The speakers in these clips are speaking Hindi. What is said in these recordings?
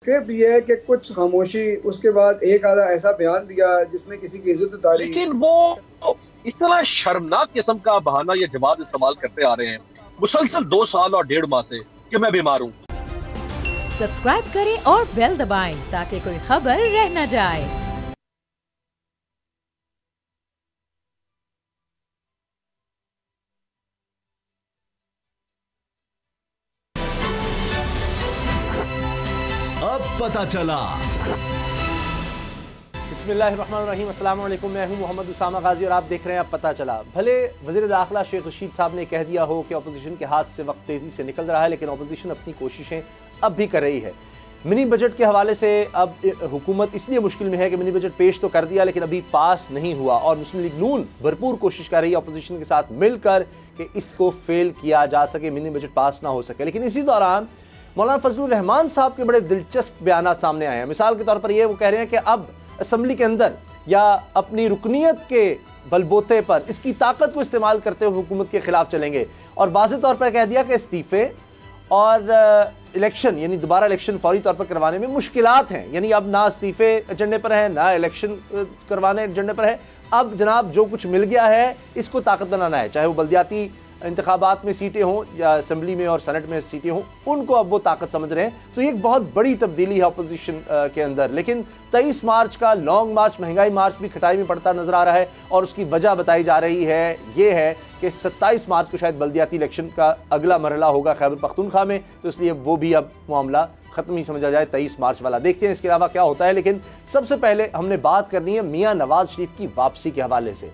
स्क्रिप्ट ये है कि कुछ खामोशी, उसके बाद एक आधा ऐसा बयान दिया जिसमें किसी की इज्जत उतारी। लेकिन वो इतना शर्मनाक किस्म का बहाना या जवाब इस्तेमाल करते आ रहे हैं मुसलसल 2 साल और 1.5 माह से कि मैं बीमार हूं। सब्सक्राइब करें और बेल दबाएं ताकि कोई खबर रह न जाए। अब पता चला। बिस्मिल्लाहिर्रहमानिर्रहीम, अस्सलाम वालेकुम। मैं हूं मोहम्मद उसामा गाजी और आप देख रहे हैं अब पता चला। भले वज़ीर दाखिला शेख रशीद साहब ने कह दिया हो कि अपोजिशन के हाथ से वक्त तेज़ी से निकल रहा है, लेकिन अपोजिशन अपनी कोशिशें अब भी कर रही है। मिनी बजट के हवाले से अब हुकूमत इसलिए मुश्किल में है कि मिनी बजट पेश तो कर दिया लेकिन अभी पास नहीं हुआ, और मुस्लिम लीग नून भरपूर कोशिश कर रही है अपोजिशन के साथ मिलकर कि इसको फेल किया जा सके, मिनी बजट पास ना हो सके। लेकिन इसी दौरान मौलाना फजलुर रहमान साहब के बड़े दिलचस्प बयान सामने आए हैं। मिसाल के तौर पर ये वो कह रहे हैं कि अब असम्बली के अंदर या अपनी रुकनीत के बलबोते पर इसकी ताकत को इस्तेमाल करते हुए हुकूमत के खिलाफ चलेंगे, और वाज़े तौर पर कह दिया कि इस्तीफे और इलेक्शन यानी दोबारा इलेक्शन फौरी तौर पर करवाने में मुश्किलात हैं। यानी अब ना इस्तीफे एजेंडे पर है ना इलेक्शन करवाने एजेंडे पर है। अब जनाब जो कुछ मिल गया है इसको ताकत बनाना है, चाहे वो बल्दियाती इंतखाबात में सीटें हों या असम्बली में और सेनेट में सीटें हों, उनको अब वो ताकत समझ रहे हैं। तो ये एक बहुत बड़ी तब्दीली है अपोजिशन के अंदर। लेकिन 23 मार्च का लॉन्ग मार्च, महंगाई मार्च भी खटाई में पड़ता नजर आ रहा है, और उसकी वजह बताई जा रही है ये है कि 27 मार्च को शायद बल्दियाती इलेक्शन का अगला मरहला होगा खैबर पख्तूनख्वा में, तो इसलिए वो भी अब मामला खत्म ही समझा जाए 23 मार्च वाला। देखते हैं इसके अलावा क्या होता है। लेकिन सबसे पहले हमने बात करनी है मियाँ नवाज शरीफ की वापसी के हवाले से।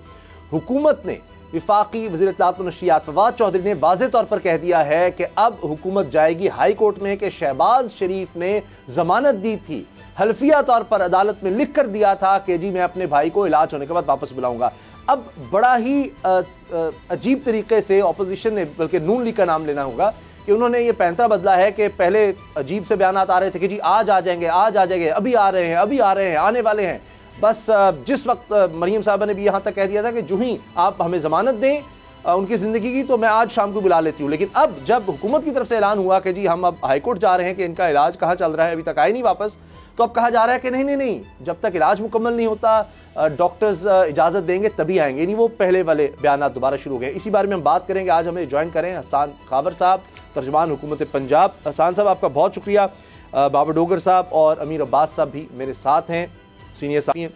हुकूमत ने विफाकी वज़ीर इत्तलात व नशरियात फवाद चौधरी ने वाज़े तौर पर कह दिया है कि अब हुकूमत जाएगी हाई कोर्ट में कि शहबाज शरीफ ने जमानत दी थी, हल्फिया तौर पर अदालत में लिख कर दिया था कि जी मैं अपने भाई को इलाज होने के बाद वापस बुलाऊंगा। अब बड़ा ही अजीब तरीके से अपोजिशन ने, बल्कि नून लीग का नाम लेना होगा, कि उन्होंने ये पैंतरा बदला है कि पहले अजीब से बयान आ रहे थे कि जी आज आ जाएंगे, आज आ जाएंगे, अभी आ रहे हैं, अभी आ रहे हैं, आने वाले हैं। बस जिस वक्त मरीम साहबा ने भी यहाँ तक कह दिया था कि जो ही आप हमें ज़मानत दें उनकी ज़िंदगी की तो मैं आज शाम को बुला लेती हूँ। लेकिन अब जब हुकूमत की तरफ से ऐलान हुआ कि जी हम अब हाईकोर्ट जा रहे हैं कि इनका इलाज कहाँ चल रहा है, अभी तक आए नहीं वापस, तो अब कहा जा रहा है कि नहीं नहीं नहीं, जब तक इलाज मुकम्मल नहीं होता, डॉक्टर्स इजाज़त देंगे तभी आएंगे। यानी वो पहले वाले बयान दोबारा शुरू हो गए। इसी बारे में हम बात करेंगे। आज हमें ज्वाइन करें हसन खाबर साहब, तर्जमान हुकूमत पंजाब। हसन साहब आपका बहुत शुक्रिया। बाबर डोगर साहब और अमीर अब्बास साहब भी मेरे साथ हैं, सीनियर साहब हैं।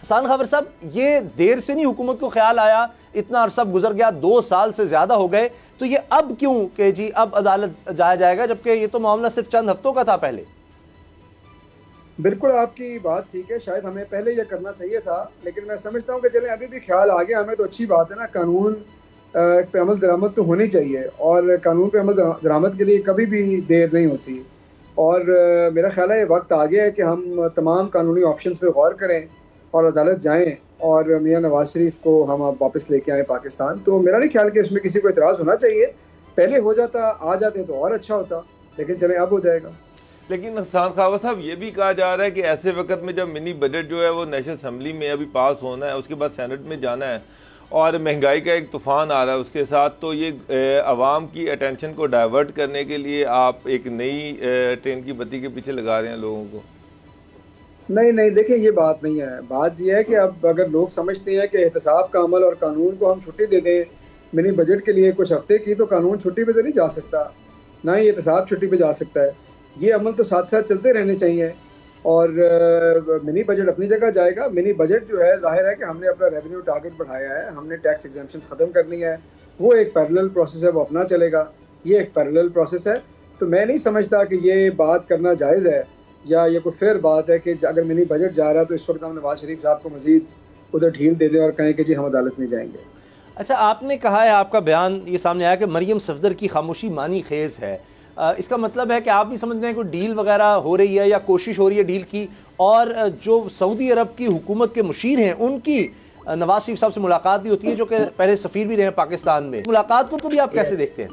हसन खाबर साहब, ये देर से नहीं हुकूमत को ख्याल आया, इतना अरसा गुजर गया, 2 साल से ज्यादा हो गए, तो ये अब क्यों कि जी अब अदालत जाया जाएगा, जबकि ये तो मामला सिर्फ चंद हफ्तों का था पहले। बिल्कुल आपकी बात ठीक है, शायद हमें पहले यह करना चाहिए था, लेकिन मैं समझता हूँ कि चलें अभी भी ख्याल आ गया हमें तो अच्छी बात है ना। कानून पे अमल दरामद तो होनी चाहिए, और कानून पे अमल दरामद के लिए कभी भी देर नहीं होती। और मेरा ख्याल है ये वक्त आ गया है कि हम तमाम कानूनी ऑप्शंस पे गौर करें और अदालत जाएं और मियाँ नवाज शरीफ को हम अब वापस लेके आए पाकिस्तान। तो मेरा नहीं ख्याल कि इसमें किसी को इतराज़ होना चाहिए। पहले हो जाता, आ जाते तो और अच्छा होता, लेकिन चलें अब हो जाएगा। लेकिन हसन खाबर साहब, ये भी कहा जा रहा है कि ऐसे वक्त में जब मिनी बजट जो है वो नेशनल असम्बली में अभी पास होना है, उसके बाद सेनेट में जाना है, और महंगाई का एक तूफान आ रहा है उसके साथ, तो ये आवाम की अटेंशन को डाइवर्ट करने के लिए आप एक नई ट्रेन की बत्ती के पीछे लगा रहे हैं लोगों को। नहीं नहीं, देखिए ये बात नहीं है। बात यह है कि अब अगर लोग समझते हैं कि एहतसाब का अमल और कानून को हम छुट्टी दे दें मिनी बजट के लिए कुछ हफ्ते की, तो कानून छुट्टी पे तो नहीं जा सकता, ना ही एहतसाब छुट्टी पे जा सकता है। ये अमल तो साथ साथ चलते रहने चाहिए। और मिनी बजट अपनी जगह जाएगा। मिनी बजट जो है, जाहिर है कि हमने अपना रेवेन्यू टारगेट बढ़ाया है, हमने टैक्स एग्जेम्पशंस ख़त्म करनी है, वो एक पैरेलल प्रोसेस है, वो अपना चलेगा। ये एक पैरेलल प्रोसेस है, तो मैं नहीं समझता कि ये बात करना जायज़ है या ये कोई फेयर बात है कि अगर मिनी बजट जा रहा है तो इस वक्त हम नवाज शरीफ साहब को मजीद उधर ढील दे दें और कहें कि जी हम अदालत में जाएंगे। अच्छा, आपने कहा है, आपका बयान ये सामने आया कि मरियम सफदर की खामोशी मानी खेज है। इसका मतलब है कि आप भी समझ रहे हैं कोई डील वगैरह हो रही है या कोशिश हो रही है डील की, और जो सऊदी अरब की हुकूमत के मुशीर हैं उनकी नवाज शरीफ साहब से मुलाकात भी होती है, जो कि पहले सफ़ीर भी रहे हैं पाकिस्तान में। मुलाकात को भी आप कैसे देखते हैं?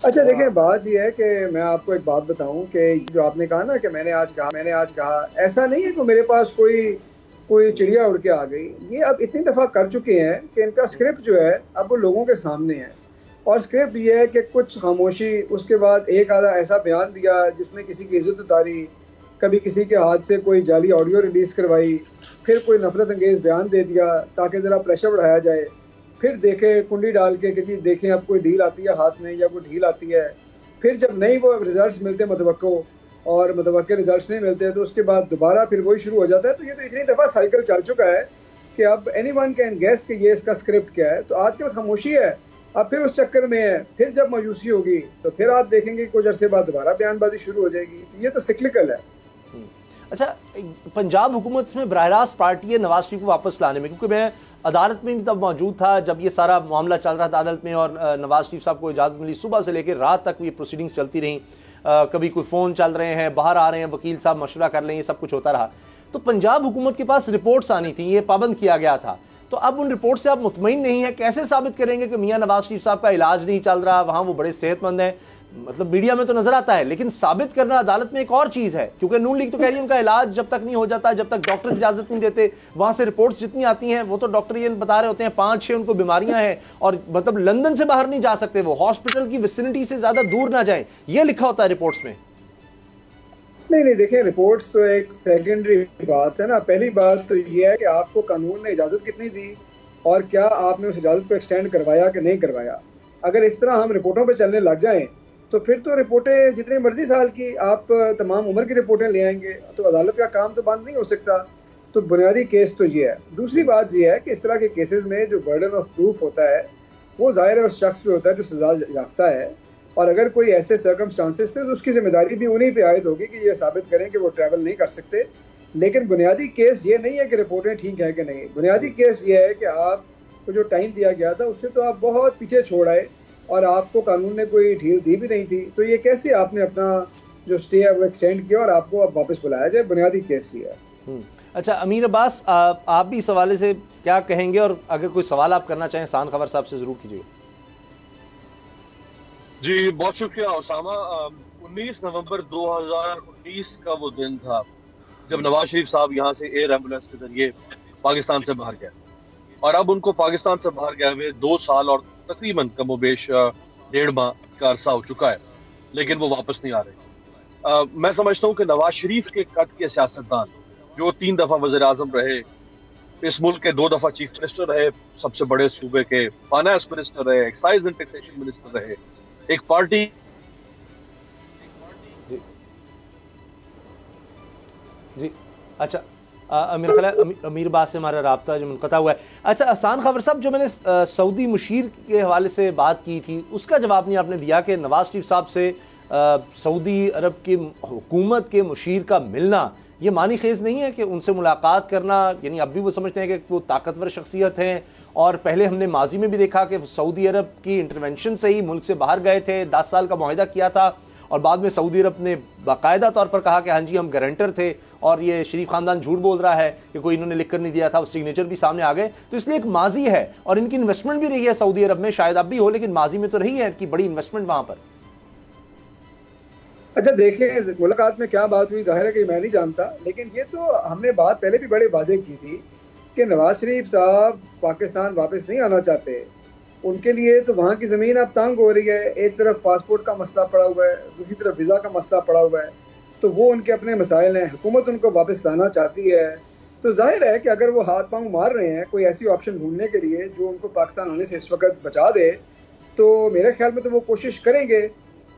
अच्छा देखिए, बात यह है कि मैं आपको एक बात बताऊं कि जो आपने कहा ना कि मैंने आज कहा, ऐसा नहीं है कि मेरे पास कोई चिड़िया उड़ के आ गई। ये अब इतनी दफ़ा कर चुके हैं कि इनका स्क्रिप्ट जो है अब वो लोगों के सामने है, और स्क्रिप्ट ये है कि कुछ खामोशी, उसके बाद एक आधा ऐसा बयान दिया जिसमें किसी की इज्जत उतारी, कभी किसी के हाथ से कोई जाली ऑडियो रिलीज़ करवाई, फिर कोई नफरत अंगेज़ बयान दे दिया ताकि ज़रा प्रेशर बढ़ाया जाए, फिर देखे कुंडी डाल के कि जी देखें अब कोई डील आती है हाथ में या कोई ढील आती है, फिर जब नहीं वो रिजल्ट्स मिलते मतवक्को और मतवक्के रिजल्ट्स नहीं मिलते तो उसके बाद दोबारा फिर वही शुरू हो जाता है। तो ये तो इतनी दफ़ा साइकिल चल चुका है कि अब एनीवन कैन गेस कि ये इसका स्क्रिप्ट क्या है। तो आजकल खामोशी है, अब फिर उस चक्कर में है, फिर जब मायूसी होगी तो फिर आप देखेंगे कुछ अरसे बाद दोबारा बयानबाजी शुरू हो जाएगी। तो ये तो सिक्लिकल है। अच्छा, पंजाब हुकूमत में बराह रास्त पार्टी है नवाज शरीफ को वापस लाने में, क्योंकि मैं अदालत में भी तब मौजूद था जब ये सारा मामला चल रहा था अदालत में, और नवाज शरीफ साहब को इजाज़त मिली, सुबह से लेकर रात तक ये प्रोसीडिंग्स चलती रहीं। कभी कोई फ़ोन चल रहे हैं, बाहर आ रहे हैं, वकील साहब मशवरा कर लें, ये सब कुछ होता रहा। तो पंजाब हुकूमत के पास रिपोर्ट्स आनी थी, ये पाबंद किया गया था। तो अब उन रिपोर्ट से आप मुतमईन नहीं है, कैसे साबित करेंगे कि मियाँ नवाज शरीफ साहब का इलाज नहीं चल रहा, वहाँ वो बड़े सेहतमंद हैं? मतलब मीडिया में तो नजर आता है, लेकिन साबित करना अदालत में एक और चीज है, क्योंकि नून लीग तो कह रही है उनका इलाज जब तक नहीं हो जाता, जब तक डॉक्टर इजाजत नहीं देते, वहां से रिपोर्ट्स जितनी आती हैं वो तो डॉक्टर ये बता रहे होते हैं 5-6 उनको बीमारियां हैं और मतलब लंदन से बाहर नहीं जा सकते, वो हॉस्पिटल की विसिनिटी से ज्यादा दूर ना जाएं, ये लिखा होता है रिपोर्ट्स में। नहीं देखिए, रिपोर्ट्स तो एक सेकेंडरी बात है ना। पहली बात तो ये है कि आपको कानून ने इजाजत कितनी दी और क्या आपने उस इजाजत को एक्सटेंड करवाया कि नहीं करवाया। अगर इस तरह हम रिपोर्टों पे चलने लग जाएं तो फिर तो रिपोर्टें जितनी मर्जी साल की आप तमाम उम्र की रिपोर्टें ले आएंगे तो अदालत का काम तो बंद नहीं हो सकता। तो बुनियादी केस तो ये है। दूसरी बात ये है कि इस तरह के केसेस में जो बर्डन ऑफ प्रूफ होता है वो ज़ाहिर है उस शख्स पे होता है जो सजा याफ्ता है, और अगर कोई ऐसे सर्कमस्टांसेस थे तो उसकी जिम्मेदारी भी उन्हीं पे आयद होगी कि ये साबित करें कि वो ट्रैवल नहीं कर सकते। लेकिन बुनियादी केस ये नहीं है कि रिपोर्टें ठीक है कि नहीं। बुनियादी केस ये है कि आपको जो टाइम दिया गया था उससे तो आप बहुत पीछे छोड़ आए और आपको कानून ने कोई ढील दी भी नहीं थी, तो ये कैसे आपने अपना जो स्टे है वो एक्सटेंड किया और आपको अब वापस बुलाया जाए। बुनियादी केस ये है। अच्छा, अमीर अब्बास, आप भी इस हवाले से क्या कहेंगे, और अगर कोई सवाल आप करना चाहें सान खबर साहब से जरूर कीजिए। जी बहुत शुक्रिया उसामा। 19 नवंबर 2019 का वो दिन था जब नवाज शरीफ साहब यहाँ से एयर एम्बुलेंस के जरिए पाकिस्तान से बाहर गए, और अब उनको पाकिस्तान से बाहर गए हुए 2 साल और तकरीबन कमोबेश 1.5 माह का अरसा हो चुका है, लेकिन वो वापस नहीं आ रहे। मैं समझता हूँ कि नवाज शरीफ के कद के सियासतदान जो 3 दफा वज़ीर आज़म रहे, इस मुल्क के 2 दफा चीफ मिनिस्टर रहे, सबसे बड़े सूबे के फाइनेंस मिनिस्टर रहे, एक्साइज एंड टैक्सेशन मिनिस्टर रहे, एक पार्टी जी। अच्छा, मेरा ख्याल है अमीर बात से हमारा राब्ता जो मुनक़ता हुआ है। अच्छा, आसान खबर साहब, जो मैंने सऊदी मुशीर के हवाले से बात की थी उसका जवाब नहीं आपने दिया कि नवाज शरीफ साहब से सऊदी अरब की हुकूमत के मुशीर का मिलना ये मानी खेज नहीं है कि उनसे मुलाकात करना, यानी अब भी वो समझते हैं कि वो ताकतवर शख्सियत हैं, और पहले हमने माजी में भी देखा कि सऊदी अरब की इंटरवेंशन से ही मुल्क से बाहर गए थे, 10 साल का मुआहिदा किया था, और बाद में सऊदी अरब ने बाकायदा तौर पर कहा कि हाँ जी हम गारंटर थे, और ये शरीफ खानदान झूठ बोल रहा है कि कोई इन्होंने लिख कर नहीं दिया था, उस सिग्नेचर भी सामने आ गए। तो इसलिए एक माजी है और इनकी इन्वेस्टमेंट भी रही है सऊदी अरब में, शायद अब भी हो, लेकिन माजी में तो रही है कि बड़ी इन्वेस्टमेंट वहां पर। अच्छा देखिए, मुलाकात में क्या बात हुई जाहिर है कि मैं नहीं जानता, लेकिन ये तो हमने बात पहले भी बड़े वाज़ेह की थी कि नवाज शरीफ साहब पाकिस्तान वापस नहीं आना चाहते। उनके लिए तो वहाँ की ज़मीन अब तंग हो रही है, एक तरफ पासपोर्ट का मसला पड़ा हुआ है, दूसरी तरफ वीज़ा का मसला पड़ा हुआ है, तो वो उनके अपने मसाइल हैं। हुकूमत उनको वापस लाना चाहती है, तो जाहिर है कि अगर वो हाथ पांव मार रहे हैं कोई ऐसी ऑप्शन ढूंढने के लिए जो उनको पाकिस्तान आने से इस वक्त बचा दे, तो मेरे ख्याल में तो वो कोशिश करेंगे।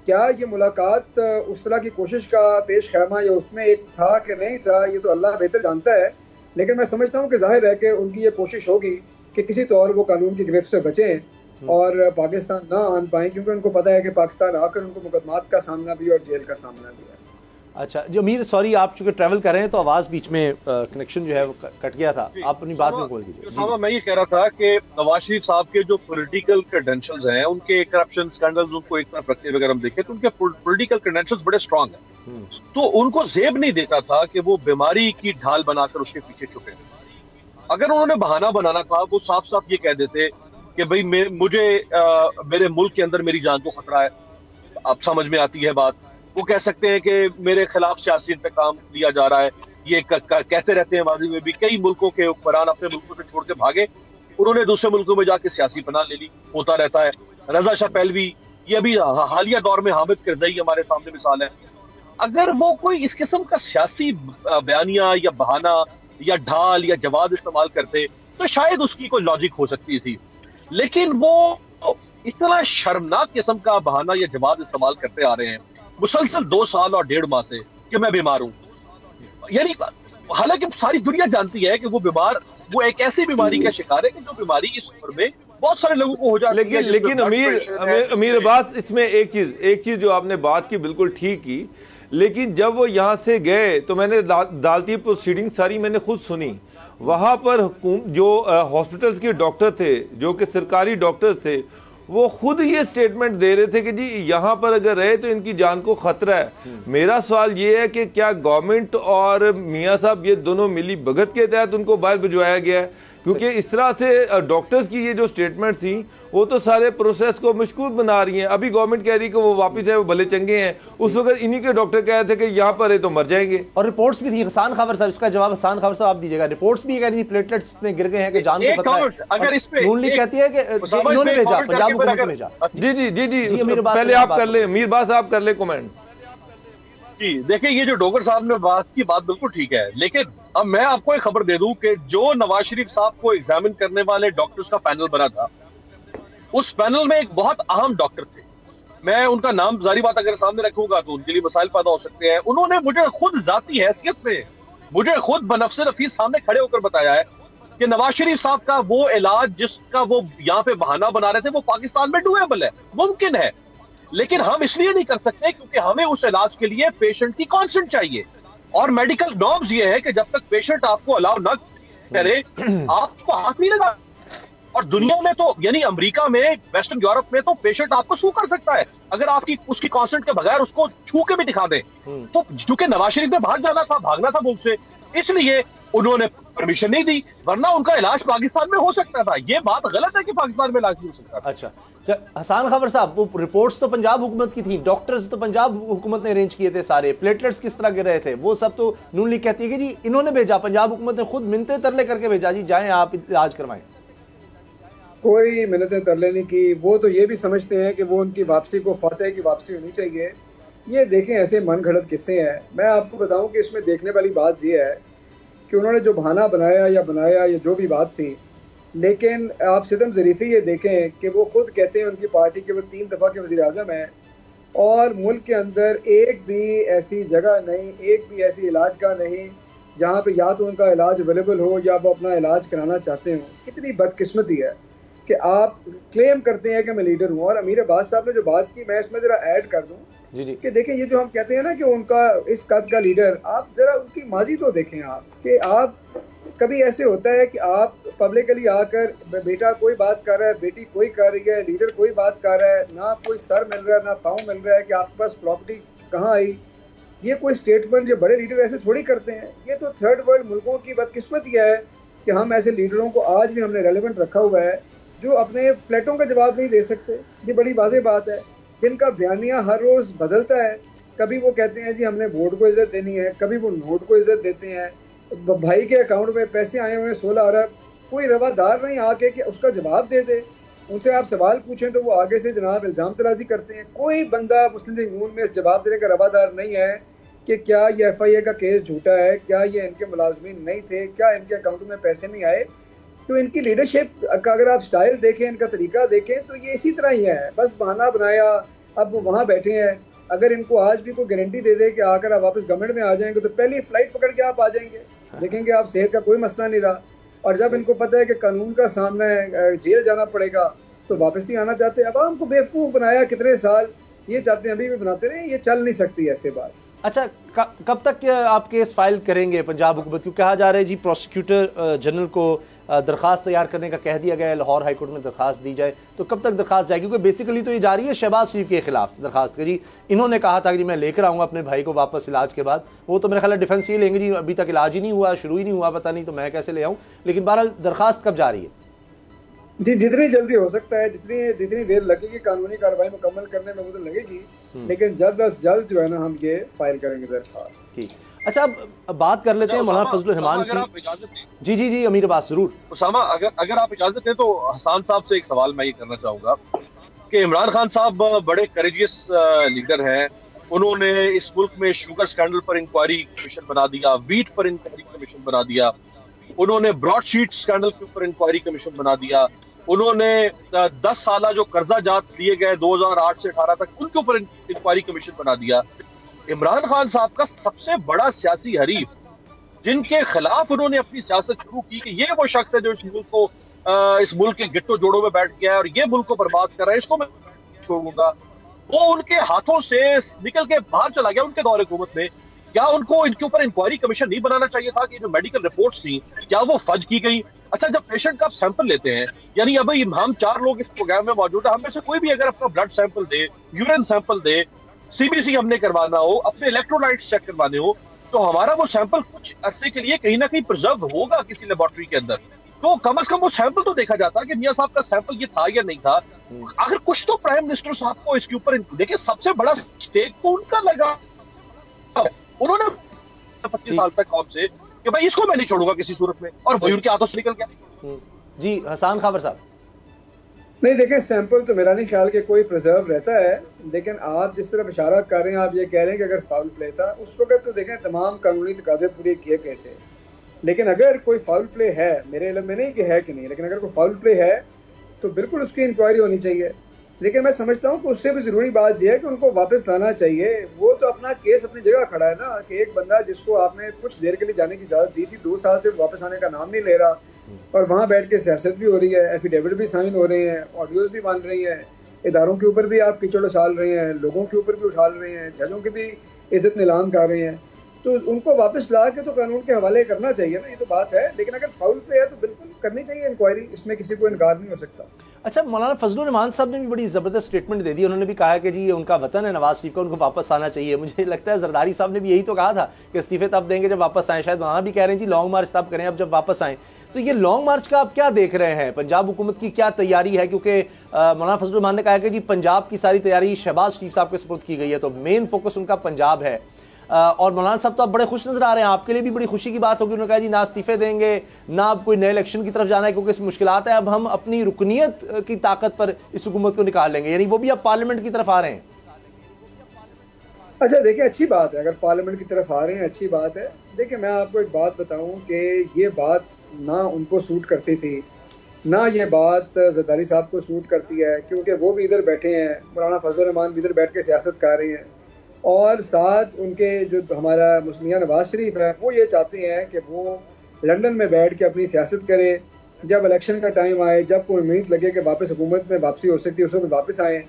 क्या ये मुलाकात उस तरह की कोशिश का पेश खैमा या उसमें एक था कि नहीं था, ये तो अल्लाह बेहतर जानता है, लेकिन मैं समझता हूँ कि जाहिर है कि उनकी ये कोशिश होगी कि किसी तौर वो कानून की गिरफ्त से बचें और पाकिस्तान ना आन पाएँ, क्योंकि उनको पता है कि पाकिस्तान आकर उनको मुकदमात का सामना भी और जेल का सामना भी है। अच्छा जो अमीर, सॉरी आप चूंकि ट्रैवल कर रहे हैं तो आवाज़ बीच में कनेक्शन जो है वो कट गया था, आप अपनी बात में बोल दीजिए। मैं ये कह रहा था कि नवाज शरीफ साहब के जो पॉलिटिकल क्रेडेंशियल्स हैं, उनके करप्शन स्कैंडल्स उनको एक तरफ रखते हुए अगर हम देखें तो उनके पॉलिटिकल क्रेडेंशियल्स बड़े स्ट्रांग हैं, तो उनको जेब नहीं देता था कि वो बीमारी की ढाल बनाकर उसके पीछे छुपे। अगर उन्होंने बहाना बनाना था वो साफ साफ ये कह देते कि भाई मुझे मेरे मुल्क के अंदर मेरी जान को खतरा है। अब समझ में आती है बात। वो कह सकते हैं कि मेरे खिलाफ सियासी पे काम लिया जा रहा है, ये कहते रहते हैं। माजी में भी कई मुल्कों के हुक्मरान अपने मुल्कों से छोड़ के भागे, उन्होंने दूसरे मुल्कों में जाके सियासी पनाह ले ली, होता रहता है। रजा शाह पहलवी, ये अभी हालिया दौर में हामिद करजई हमारे सामने मिसाल है। अगर वो कोई इस किस्म का सियासी बयानिया या बहाना या ढाल या जवाब इस्तेमाल करते तो शायद उसकी कोई लॉजिक हो सकती थी, लेकिन वो इतना शर्मनाक किस्म का बहाना या जवाब इस्तेमाल करते आ रहे हैं मुसलसल 2 साल और 1.5 माह से कि मैं बीमार हूं। यानी हालांकि सारी दुनिया जानती है कि वो बीमार, वो एक ऐसी बीमारी का शिकार है कि जो बीमारी इस उम्र में बहुत सारे लोगों को हो जाती है। लेकिन अमीर अब्बास, इसमें एक चीज जो आपने बात की बिल्कुल ठीक की, लेकिन जब वो यहाँ से गए तो मैंने अदालती प्रोसीडिंग सारी मैंने खुद सुनी। वहाँ पर जो हॉस्पिटल्स के डॉक्टर थे, जो कि सरकारी डॉक्टर थे, वो खुद ये स्टेटमेंट दे रहे थे कि जी यहाँ पर अगर रहे तो इनकी जान को खतरा है। मेरा सवाल ये है कि क्या गवर्नमेंट और मियाँ साहब ये दोनों मिली भगत के तहत उनको बाहर भिजवाया गया है? क्योंकि इस तरह से डॉक्टर्स की ये जो स्टेटमेंट थी वो तो सारे प्रोसेस को मशकूक बना रही हैं। अभी गवर्नमेंट कह रही है कि वो वापस है, वो भले चंगे हैं, उस वक्त इन्हीं के डॉक्टर कह रहे थे कि यहाँ पर है तो मर जाएंगे। और रिपोर्ट्स भी थी। हसान खबर साहब, इसका जवाब हसान खबर साहब आप दीजिएगा। रिपोर्ट्स भी कह रही थी प्लेटलेट्स में गिर गए हैं कि जान को खतरा है। अगर इस पे नून लीग कहती है कि इन्होंने भेजा, पंजाब हुकूमत ने भेजा। जी पहले आप कर ले, मीर बात साहब कर ले कमेंट। जी देखिए, ये जो डोगर साहब ने बात की, बात बिल्कुल ठीक है, लेकिन अब मैं आपको एक खबर दे दूं कि जो नवाज शरीफ साहब को एग्जामिन करने वाले डॉक्टर्स का पैनल बना था, उस पैनल में एक बहुत अहम डॉक्टर थे। मैं उनका नाम जारी बात अगर सामने रखूंगा तो उनके लिए मसाइल पैदा हो सकते हैं। उन्होंने मुझे खुद जाती हैसियत में, मुझे खुद बनफ्से नफीस सामने खड़े होकर बताया है कि नवाज शरीफ साहब का वो इलाज जिसका वो यहाँ पे बहाना बना रहे थे वो पाकिस्तान में डूएबल है, मुमकिन है, लेकिन हम इसलिए नहीं कर सकते क्योंकि हमें उस इलाज के लिए पेशेंट की कॉन्सेंट चाहिए। और मेडिकल नॉर्म्स ये है कि जब तक पेशेंट आपको अलाउ ना करे आपको हाथ नहीं लगा। और दुनिया में तो यानी अमेरिका में, वेस्टर्न यूरोप में तो पेशेंट आपको सू कर सकता है अगर आपकी उसकी कॉन्सेंट के बगैर उसको छू के भी दिखा दे। तो क्योंकि नवाज शरीफ ने बाहर जाना था, भागना था मुल्क से, इसलिए उन्होंने परमिशन नहीं दी, वरना उनका इलाज पाकिस्तान में हो सकता था। ये बात गलत है कि पाकिस्तान में इलाज नहीं हो सकता। अच्छा, हसान खबर साहब, वो रिपोर्ट्स तो पंजाब हुकूमत की थी, डॉक्टर्स तो पंजाब हुकूमत ने अरेंज किए थे सारे, प्लेटलेट्स किस तरह गिर रहे थे वो सब तो नून लीग कहती है कि जी इन्होंने भेजा, पंजाब हुकूमत ने खुद मिन्नते तरले करके भेजा, जी जाएं आप इलाज करवाएं। कोई मिन्नतें तरले नहीं की, वो तो ये भी समझते हैं कि वो उनकी वापसी को फतेह की वापसी होनी चाहिए। ये देखें ऐसे मन घड़त किस्से हैं। मैं आपको बताऊं कि इसमें देखने वाली बात ये है कि उन्होंने जो बहाना बनाया या जो भी बात थी, लेकिन आप सितम ज़रीफ़ी ये देखें कि वो खुद कहते हैं उनकी पार्टी के वो 3 दफ़ा के वज़ीर आज़म हैं और मुल्क के अंदर एक भी ऐसी जगह नहीं, एक भी ऐसी इलाज का नहीं जहाँ पे या तो उनका इलाज अवेलेबल हो या वो अपना इलाज कराना चाहते हों। कितनी बदकिस्मती है कि आप क्लेम करते हैं कि मैं लीडर हूँ। और अमीर अब्बास साहब ने जो बात की, मैं इसमें ज़रा ऐड कर दूँ कि देखें ये जो हम कहते हैं ना कि उनका इस कद का लीडर, आप ज़रा उनकी माजी तो देखें आप कि आप कभी ऐसे होता है कि आप पब्लिकली आकर बेटा कोई बात कर रहा है, बेटी कोई कर रही है, लीडर कोई बात कर रहा है, ना कोई सर मिल रहा है ना पाँव मिल रहा है कि आपके पास प्रॉपर्टी कहाँ आई। ये कोई स्टेटमेंट जो बड़े लीडर ऐसे थोड़ी करते हैं। ये तो थर्ड वर्ल्ड मुल्कों की बदकिस्मती है कि हम ऐसे लीडरों को आज भी हमने रेलिवेंट रखा हुआ है जो अपने फ्लैटों का जवाब नहीं दे सकते। ये बड़ी वाज़ेह बात है, जिनका बयानिया हर रोज़ बदलता है। कभी वो कहते हैं जी हमने वोट को इज़्ज़त देनी है, कभी वो नोट को इज़्ज़त देते हैं। भाई के अकाउंट में पैसे आए हुए हैं 16 अरब, कोई रवादार नहीं आके कि उसका जवाब दे दे। उनसे आप सवाल पूछें तो वो आगे से जनाब इल्ज़ाम तराजी करते हैं। कोई बंदा मुस्लिम लीग नून में इस जवाब देने का रवादार नहीं है कि क्या ये FIA का केस झूठा है, क्या ये इनके मुलाजमीन नहीं थे, क्या इनके अकाउंट में पैसे नहीं आए। तो इनकी लीडरशिप का अगर आप स्टाइल देखें, इनका तरीका देखें तो ये इसी तरह ही है। बस बहाना बनाया, अब वो वहाँ बैठे हैं। अगर इनको आज भी कोई गारंटी दे दे कि आकर आप वापस गवर्नमेंट में आ जाएंगे तो पहली फ्लाइट पकड़ के आप आ जाएंगे, देखेंगे आप सेहत का कोई मसला नहीं रहा। और जब इनको पता है कि कानून का सामना है, जेल जाना पड़ेगा, तो वापस नहीं आना चाहते। अब हमको बेवकूफ़ बनाया कितने साल, ये चाहते हैं अभी भी बनाते रहे। ये चल नहीं सकती ऐसे बात। अच्छा, कब तक आप केस फाइल करेंगे पंजाब हुकूमत? क्यों कहा जा रहा है जी प्रोसिक्यूटर जनरल को दरख्वास्त तैयार करने का कह दिया गया है, लाहौर हाई कोर्ट में दरख्वास्त दी जाए, तो कब तक दरख्वास्त जाएगी? क्योंकि बेसिकली तो ये जा रही है शहबाज शरीफ के खिलाफ दरख्वास्त का। जी इन्होंने कहा था कि मैं लेकर आऊँगा अपने भाई को वापस इलाज के बाद। वो तो मेरे ख्याल डिफेंस ये लेंगे जी अभी तक इलाज ही नहीं हुआ, शुरू ही नहीं हुआ, पता नहीं तो मैं कैसे ले आऊँ। लेकिन बहरहाल दरख्वास्त कब जा रही है? जी जितनी जल्दी हो सकता है, जितनी देर लगेगी कानूनी कार्रवाई मुकम्मल करने में वो तो लगेगी, लेकिन जल्द अज जल्द जो है ना हम ये फाइल करेंगे दरख्वास्त। ठीक। अच्छा, अब बात कर लेते हैं मौलाना फजलुर रहमान की। जी अमीर अब्बास जरूर। उसामा, अगर आप इजाजत दें तो हसान साहब से एक सवाल मैं ये करना चाहूंगा कि इमरान खान साहब बड़े करेजियस लीडर हैं। उन्होंने इस मुल्क में शुगर स्कैंडल पर इंक्वायरी कमीशन बना दिया, वीट पर इंक्वायरी कमीशन बना दिया, उन्होंने ब्रॉडशीट स्कैंडल के ऊपर इंक्वायरी कमीशन बना दिया, उन्होंने 10 साल जो कर्जा जात लिए गए 2008 से 18 तक उनके ऊपर इंक्वायरी कमीशन बना दिया। इमरान खान साहब का सबसे बड़ा सियासी हरीफ, जिनके खिलाफ उन्होंने अपनी सियासत शुरू की कि ये वो शख्स है जो इस मुल्क के गिट्टो जोड़ों में बैठ गया है और ये मुल्क को बर्बाद कर रहा है, इसको मैं छोड़ूंगा, वो उनके हाथों से निकल के बाहर चला गया उनके दौरे हुकूमत में। क्या उनको इनके ऊपर इंक्वायरी कमीशन नहीं बनाना चाहिए था कि जो मेडिकल रिपोर्ट्स थी क्या वो फर्ज की गई? अच्छा, जब पेशेंट का आप सैंपल लेते हैं, यानी अभी हम 4 लोग इस प्रोग्राम में मौजूद है, हम में से कोई भी अगर अपना ब्लड सैंपल दे, यूरिन सैंपल दे, सीबीसी हमने करवाना हो, अपने इलेक्ट्रोलाइट्स चेक करवाने हो, तो हमारा वो सैंपल कुछ अरसे के लिए कहीं ना कहीं प्रिजर्व होगा किसी लेबोरेटरी के अंदर। तो कम से कम वो सैंपल तो देखा जाता कि मियां साहब का सैंपल ये था या नहीं था। अगर कुछ तो प्राइम मिनिस्टर साहब को इसके ऊपर देखिए, सबसे बड़ा स्टेक तो उनका लगा, उन्होंने 25 साल तक कौम से कि भाई इसको मैं नहीं छोड़ूंगा किसी सूरत में, और वही उनके हाथों से निकल गया। जी हसन खाबर साहब। नहीं देखें, सैंपल तो मेरा नहीं ख्याल कि कोई प्रिजर्व रहता है, लेकिन आप जिस तरह इशारा कर रहे हैं, आप ये कह रहे हैं कि अगर फाउल प्ले था उस वक्त तो देखें तमाम कानूनी तकाजे पूरे किए गए थे। लेकिन अगर कोई फाउल प्ले है, मेरे इल्म में नहीं कि है कि नहीं, लेकिन अगर कोई फाउल प्ले है तो बिल्कुल उसकी इंक्वायरी होनी चाहिए। लेकिन मैं समझता हूँ कि उससे भी ज़रूरी बात यह है कि उनको वापस लाना चाहिए। वो तो अपना केस अपनी जगह खड़ा है ना, कि एक बंदा जिसको आपने कुछ देर के लिए जाने की इजाज़त दी थी, 2 साल से वापस आने का नाम नहीं ले रहा, और वहाँ बैठ के सियासत भी हो रही है, एफिडेविट भी साइन हो रहे हैं, ऑडियोज भी बन रही हैं, इदारों के ऊपर भी आप कीचड़ उछाल रहे हैं, लोगों के ऊपर भी उछाल रहे हैं, जजों की भी इज्जत नीलाम कर रहे हैं, तो उनको वापस ला के तो कानून के हवाले करना चाहिए ना, ये तो बात है। लेकिन अगर फाउल पे है तो बिल्कुल करनी चाहिए इंक्वायरी, इसमें किसी को इनकार नहीं हो सकता। अच्छा, मौलाना फजलुर रहमान साहब ने भी बड़ी ज़बरदस्त स्टेटमेंट दे दी। उन्होंने भी कहा कि जी ये उनका वतन है नवाज शरीफ का, उनको वापस आना चाहिए। मुझे लगता है जरदारी साहब ने भी यही तो कहा था कि इस्तीफे तब देंगे जब वापस आए। शायद वहाँ भी कह रहे हैं जी लॉन्ग मार्च तब करें अब जब वापस आएँ। तो ये लॉन्ग मार्च का आप क्या देख रहे हैं? पंजाब हुकूमत की क्या तैयारी है? क्योंकि मौलाना फजलुर रहमान ने कहा कि जी पंजाब की सारी तैयारी शहबाज शरीफ साहब के सुपुर्द की गई है, तो मेन फोकस उनका पंजाब है। और मौलाना साहब तो आप बड़े खुश नजर आ रहे हैं, आपके लिए भी बड़ी खुशी की बात होगी। उन्होंने कहा जी ना इस्तीफे देंगे ना अब कोई नए इलेक्शन की तरफ जाना है, क्योंकि इस मुश्किलात है, अब हम अपनी रुकनीत की ताकत पर इस हुकूमत को निकाल लेंगे। यानी वो भी अब पार्लियामेंट की तरफ आ रहे हैं। अच्छा देखिए, अच्छी बात है अगर पार्लियामेंट की तरफ आ रहे हैं, अच्छी बात है। देखिए मैं आपको एक बात बताऊं कि ये बात ना उनको सूट करती थी, ना ये बात जरदारी साहब को सूट करती है, क्योंकि वो भी इधर बैठे हैं, मौलाना फजलुर रहमान भी इधर बैठ के सियासत कर रहे हैं, और साथ उनके जो हमारा मुस्लिम नवाज शरीफ है वो ये चाहते हैं कि वो लंदन में बैठ के अपनी सियासत करें। जब इलेक्शन का टाइम आए, जब कोई उम्मीद लगे कि वापस हुकूमत में वापसी हो सकती है, उसमें वापस आएँ,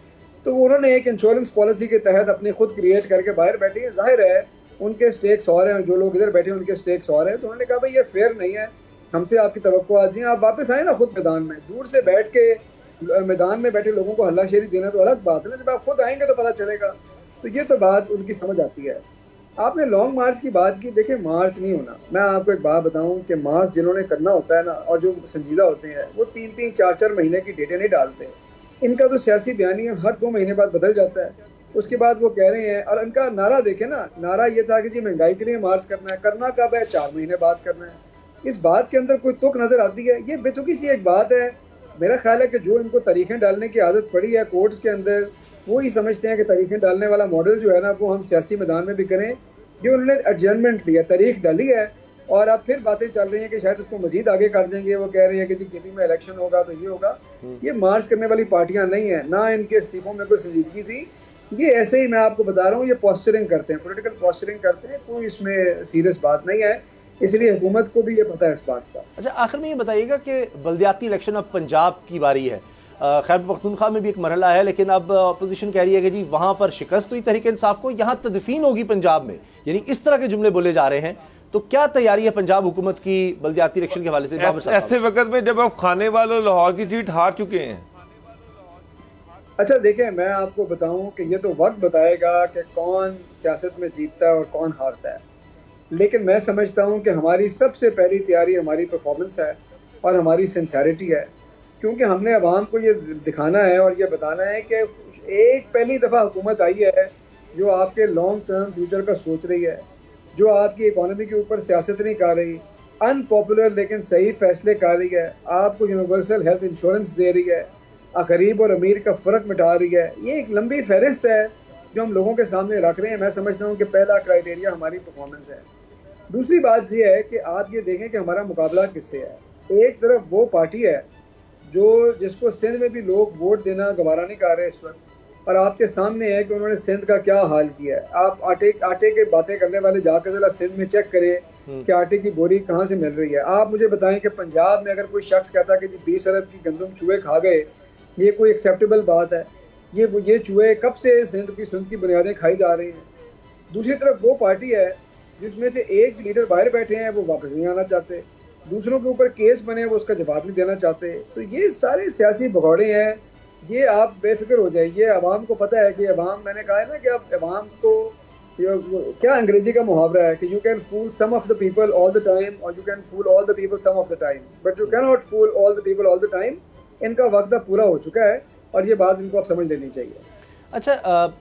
तो उन्होंने एक इंश्योरेंस पॉलिसी के तहत अपनी खुद क्रिएट करके बाहर बैठे हैं। जाहिर है उनके स्टेक्स और हैं, जो लोग इधर बैठे हैं उनके स्टेक्स और हैं, तो उन्होंने कहा भाई ये फेयर नहीं है, हमसे आपकी तवक्कुआत हैं, आप वापस आए ना खुद मैदान में। दूर से बैठ के मैदान में बैठे लोगों को हल्लाशेरी देना तो अलग बात है ना, जब आप खुद आएंगे तो पता चलेगा। तो ये तो बात उनकी समझ आती है। आपने लॉन्ग मार्च की बात की, देखिए मार्च नहीं होना। मैं आपको एक बात बताऊं कि मार्च जिन्होंने करना होता है ना, और जो संजीदा होते हैं, वो 3-3, 4-4 महीने की डेटें नहीं डालते। इनका तो सियासी बयानिया हर 2 महीने बाद बदल जाता है। उसके बाद वो कह रहे हैं, और इनका नारा देखे ना, नारा ये था कि जी महंगाई के लिए मार्च करना है। करना कब है? 4 महीने बाद करना है। इस बात के अंदर कोई तुक नजर आती है? ये बेतुकी सी एक बात है। मेरा ख्याल है कि जो इनको तारीखें डालने की आदत पड़ी है कोर्ट्स के अंदर, वो ही समझते हैं कि तारीखें डालने वाला मॉडल जो है ना, वो हम सियासी मैदान में भी करें। जो उन्होंने एडजर्नमेंट लिया, तारीख डाली है, और अब फिर बातें चल रही हैं कि शायद उसको मजीद आगे कर देंगे। वो कह रहे हैं कि जी केपी में इलेक्शन होगा तो ये होगा। ये मार्च करने वाली पार्टियां नहीं है, ना इनके इस्तीफों में कोई संजीदगी थी। ये ऐसे ही मैं आपको बता रहा हूँ, ये पोस्चरिंग करते हैं, पॉलिटिकल पोस्चरिंग करते हैं, कोई इसमें सीरियस बात नहीं है। इसलिए हुकूमत को भी ये पता है इस बात का। अच्छा, आखिर में ये बताइएगा कि बल्दियाती इलेक्शन अब पंजाब की बारी है, खैबर पख्तूनख्वा में भी एक मरहला है, लेकिन अब अपोजिशन कह रही है कि जी वहाँ पर शिकस्त हुई तहरीक इंसाफ को, यहाँ तदफीन होगी पंजाब में। यानी इस तरह के जुमले बोले जा रहे हैं। तो क्या तैयारी है पंजाब हुकूमत की बल्दियाती इलेक्शन के हवाले से? ऐसे वक्त में जब आप खाने वालों लाहौर की सीट हार चुके हैं। अच्छा देखें, मैं आपको बताऊं कि ये तो वक्त बताएगा कि कौन सियासत में जीतता है और कौन हारता है। लेकिन मैं समझता हूं कि हमारी सबसे पहली तैयारी हमारी परफॉर्मेंस है और हमारी सिंसेरिटी है, क्योंकि हमने अवाम को ये दिखाना है और ये बताना है कि एक पहली दफ़ा हुकूमत आई है जो आपके लॉन्ग टर्म फ्यूचर का सोच रही है, जो आपकी इकॉनमी के ऊपर सियासत नहीं कर रही, अनपॉपुलर लेकिन सही फैसले कर रही है, आपको यूनिवर्सल हेल्थ इंश्योरेंस दे रही है, गरीब और अमीर का फ़र्क मिटा रही है। ये एक लंबी फहरिस्त है जो हम लोगों के सामने रख रहे हैं। मैं समझता हूँ कि पहला क्राइटेरिया हमारी परफॉर्मेंस है। दूसरी बात ये है कि आप ये देखें कि हमारा मुकाबला किससे है। एक तरफ वो पार्टी है जिसको सिंध में भी लोग वोट देना गवारा नहीं कर रहे इस वक्त, और आपके सामने है कि उन्होंने सिंध का क्या हाल किया है। आप आटे के बातें करने वाले जाकर जरा सिंध में चेक करें कि आटे की बोरी कहाँ से मिल रही है। आप मुझे बताएं कि पंजाब में अगर कोई शख्स कहता है कि जी 20 अरब की गंदम चूहे खा गए, ये कोई एक्सेप्टेबल बात है? ये चूहे कब से सिंध की बुनियादें खाई जा रही हैं। दूसरी तरफ वो पार्टी है जिसमें से एक लीडर बाहर बैठे हैं, वो वापस नहीं आना चाहते, दूसरों के ऊपर केस बने वो उसका जवाब नहीं देना चाहते। तो ये सारे सियासी भगौड़े हैं। ये आप बेफिक्र हो जाए, ये अवाम को पता है कि अवाम, मैंने कहा है ना कि अब अवाम को क्या अंग्रेजी का मुहावरा है कि you can fool some of the people all the time और you can fool all the people some of the time, but you can not fool all the people all the time. इनका वक्त अब पूरा हो चुका है और ये बात इनको अब समझ लेनी चाहिए। अच्छा,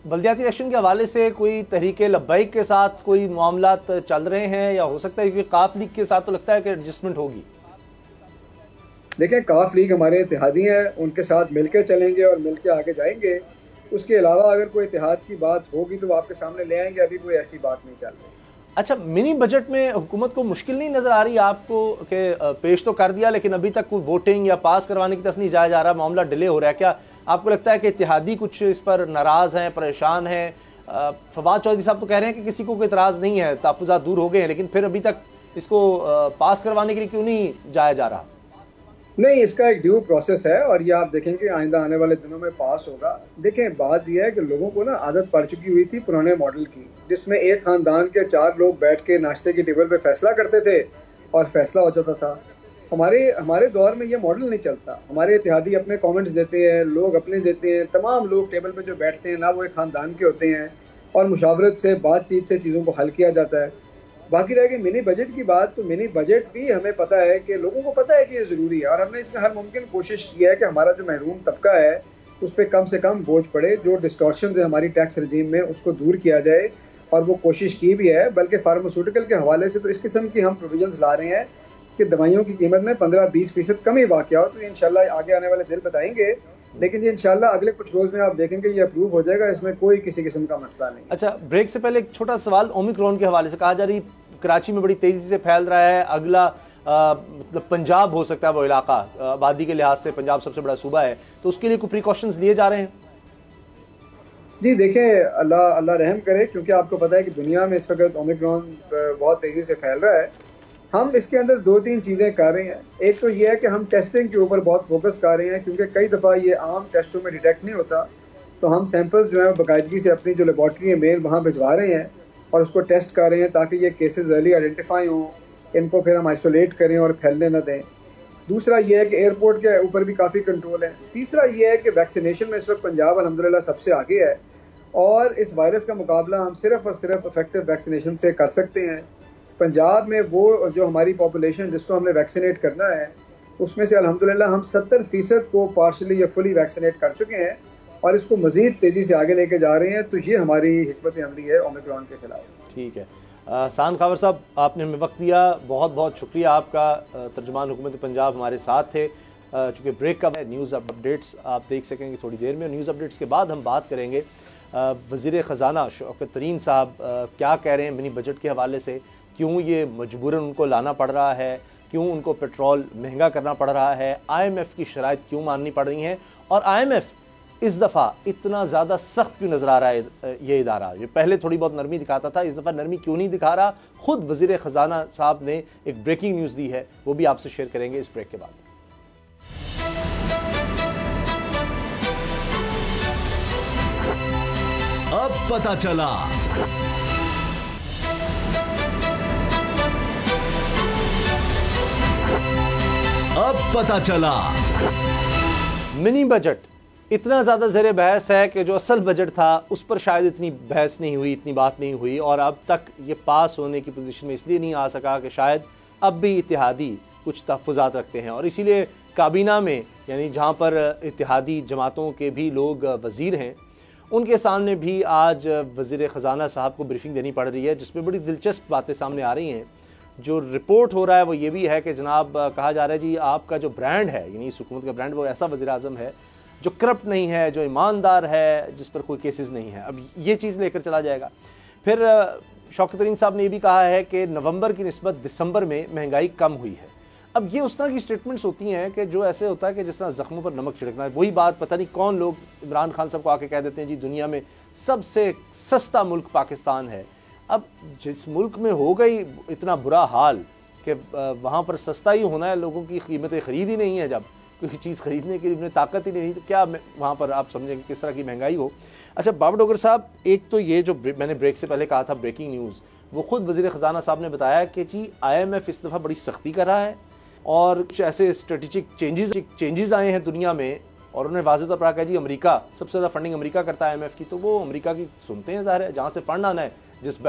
बल्दियाती इलेक्शन के हवाले से कोई तहरीके लब्बैक के साथ कोई मामलात चल रहे हैं या हो सकता है कि काफ लीग के साथ तो लगता है कि एडजस्टमेंट होगी? देखें, काफ लीग हमारे इत्तेहादी हैं, उनके साथ मिलकर चलेंगे और मिलकर आगे जाएंगे। उसके अलावा अगर कोई इत्तेहाद की बात होगी तो वो आपके सामने ले आएंगे। अभी कोई ऐसी बात नहीं चल रही। अच्छा, मिनी बजट में हुकूमत को मुश्किल नहीं नज़र आ रही आपको कि पेश तो कर दिया लेकिन अभी तक कोई वोटिंग या पास करवाने की तरफ नहीं जाया जा रहा, मामला डिले हो रहा है? क्या आपको लगता है कि इत्तेहादी कुछ इस पर नाराज़ हैं, परेशान हैं? फवाद चौधरी साहब तो कह रहे हैं कि किसी को कोई इतराज़ नहीं है, तहफ़्फ़ुज़ात दूर हो गए हैं, लेकिन फिर अभी तक इसको पास करवाने के लिए क्यों नहीं जाया जा रहा? नहीं, इसका एक ड्यू प्रोसेस है और ये आप देखेंगे आइंदा आने वाले दिनों में पास होगा। देखें, बात यह है कि लोगों को ना आदत पड़ चुकी हुई थी पुराने मॉडल की, जिसमें एक ख़ानदान के 4 लोग बैठ के नाश्ते की टेबल पे फैसला करते थे और फैसला हो जाता था। हमारे दौर में ये मॉडल नहीं चलता। हमारे इत्तेहादी अपने कमेंट्स देते हैं, लोग अपने देते हैं, तमाम लोग टेबल पे जो बैठते हैं ना वो एक ख़ानदान के होते हैं और मुशावरत से, बातचीत से चीज़ों को हल किया जाता है। बाकी रह गई मिनी बजट की बात, तो मिनी बजट भी हमें पता है कि लोगों को पता है कि ये ज़रूरी है और हमने इसमें हर मुमकिन कोशिश की है कि हमारा जो महरूम तबका है उस पर कम से कम बोझ पड़े। जो डिस्टॉर्शंस है हमारी टैक्स रजीम में उसको दूर किया जाए और वो कोशिश की भी है। बल्कि फार्मास्यूटिकल के हवाले से तो इस किस्म की हम प्रोविजंस ला रहे हैं कि दवाइयों की कीमत में 15-20% कमी वाक़या हो। तो इंशाल्लाह आगे आने वाले दिन बताएंगे, लेकिन ये इंशाल्लाह अगले कुछ रोज़ में आप देखेंगे ये अप्रूव हो जाएगा। इसमें कोई किसी किस्म का मसला नहीं। अच्छा, ब्रेक से पहले एक छोटा सवाल ओमिक्रॉन के हवाले से। कहा जा रही कराची में बड़ी तेज़ी से फैल रहा है, अगला मतलब पंजाब हो सकता है वो इलाका, आबादी के लिहाज से पंजाब सबसे बड़ा सूबा है, तो उसके लिए कोई प्रिकॉशंस लिए जा रहे हैं? जी देखें, अल्लाह रहम करे, क्योंकि आपको पता है कि दुनिया में इस वक्त ओमिक्रॉन बहुत तेज़ी से फैल रहा है। हम इसके अंदर 2-3 चीज़ें कर रहे हैं। एक तो ये है कि हम टेस्टिंग के ऊपर बहुत फोकस कर रहे हैं, क्योंकि कई दफ़ा ये आम टेस्टों में डिटेक्ट नहीं होता। तो हम सैंपल्स जो है बाकायदगी से अपनी जो लेबॉर्ट्री है मेल वहाँ भिजवा रहे हैं और उसको टेस्ट कर रहे हैं ताकि ये केसेस अर्ली आइडेंटिफाई हों, इनको फिर हम आइसोलेट करें और फैलने न दें। दूसरा ये है कि एयरपोर्ट के ऊपर भी काफ़ी कंट्रोल है। तीसरा ये है कि वैक्सीनेशन में इस वक्त पंजाब अल्हम्दुलिल्लाह सबसे आगे है और इस वायरस का मुकाबला हम सिर्फ और सिर्फ इफेक्टिव वैक्सीनेशन से कर सकते हैं। पंजाब में वो जो हमारी पॉपुलेशन जिसको हमने वैक्सीनेट करना है उसमें से अल्हम्दुलिल्लाह हम 70% को पार्शली या फुली वैक्सीनेट कर चुके हैं और इसको मज़ीद तेज़ी से आगे लेके जा रहे हैं। तो ये हमारी हिकमत अमली है ओमिक्रॉन के खिलाफ। ठीक है, सान खावर साहब, आपने हमें वक्त दिया, बहुत बहुत शुक्रिया आपका। तर्जुमान हुकूमत पंजाब हमारे साथ थे। चूँकि ब्रेक का न्यूज़ अपडेट्स आप देख सकेंगे थोड़ी देर में। न्यूज़ अपडेट्स के बाद हम बात करेंगे वज़ीर ख़जाना शौकत तरीन साहब क्या कह रहे हैं मिनी बजट के हवाले से, क्यों ये मजबूरन उनको लाना पड़ रहा है, क्यों उनको पेट्रोल महंगा करना पड़ रहा है, IMF की शराइत क्यों माननी पड़ रही हैं और IMF इस दफ़ा इतना ज़्यादा सख्त क्यों नज़र आ रहा है। ये इदारा ये पहले थोड़ी बहुत नरमी दिखाता था, इस दफ़ा नरमी क्यों नहीं दिखा रहा। ख़ुद वज़ीर ख़जाना साहब ने एक ब्रेकिंग न्यूज़ दी है, वो भी आपसे शेयर करेंगे इस ब्रेक के बाद। अब पता चला। अब पता चला। मिनी बजट इतना ज़्यादा ज़ेर बहस है कि जो असल बजट था उस पर शायद इतनी बहस नहीं हुई, इतनी बात नहीं हुई और अब तक ये पास होने की पोजीशन में इसलिए नहीं आ सका कि शायद अब भी इत्तेहादी कुछ तहफ़्फ़ुज़ात रखते हैं और इसीलिए काबीना में, यानी जहाँ पर इत्तेहादी जमातों के भी लोग वज़ीर हैं, उनके सामने भी आज वज़ीर ख़जाना साहब को ब्रीफिंग देनी पड़ रही है जिसमें बड़ी दिलचस्प बातें सामने आ रही हैं। जो रिपोर्ट हो रहा है वो ये भी है कि जनाब कहा जा रहा है जी आपका जो ब्रांड है, यानी इस हुकूमत का ब्रांड, वो ऐसा वज़ीर आज़म है जो करप्ट नहीं है, जो ईमानदार है, जिस पर कोई केसेस नहीं है। अब ये चीज़ लेकर चला जाएगा। फिर शौकत तरीन साहब ने ये भी कहा है कि नवंबर की निस्बत दिसंबर में महंगाई कम हुई है। अब ये उस तरह की स्टेटमेंट्स होती हैं कि जो ऐसे होता है कि जिस तरह ज़ख्मों पर नमक छिड़कना है। वही बात पता नहीं कौन लोग इमरान खान साहब को आके कह देते हैं जी दुनिया में सबसे सस्ता मुल्क पाकिस्तान है। अब जिस मुल्क में हो गई इतना बुरा हाल कि वहाँ पर सस्ता ही होना है, लोगों की कीमतें ख़रीद ही नहीं है, जब कोई चीज़ ख़रीदने की उन्हें ताकत ही नहीं, तो क्या वहाँ पर आप समझेंगे किस तरह की महंगाई हो। अच्छा बाबर डोगर साहब, एक तो ये जो मैंने ब्रेक से पहले कहा था ब्रेकिंग न्यूज़, वो ख़ुद वज़ीर ख़जाना साहब ने बताया कि जी IMF इस दफ़ा बड़ी सख्ती कर रहा है और कुछ ऐसे स्ट्रेटेजिक चेंजेस आए हैं दुनिया में, और उन्होंने वाज़ेह तौर पर कहा जी अमेरिका सबसे ज़्यादा फंडिंग अमेरिका करता है IMF की, तो वो अमेरिका की सुनते हैं, ज़ाहिर है जहाँ से फंड आना है जिस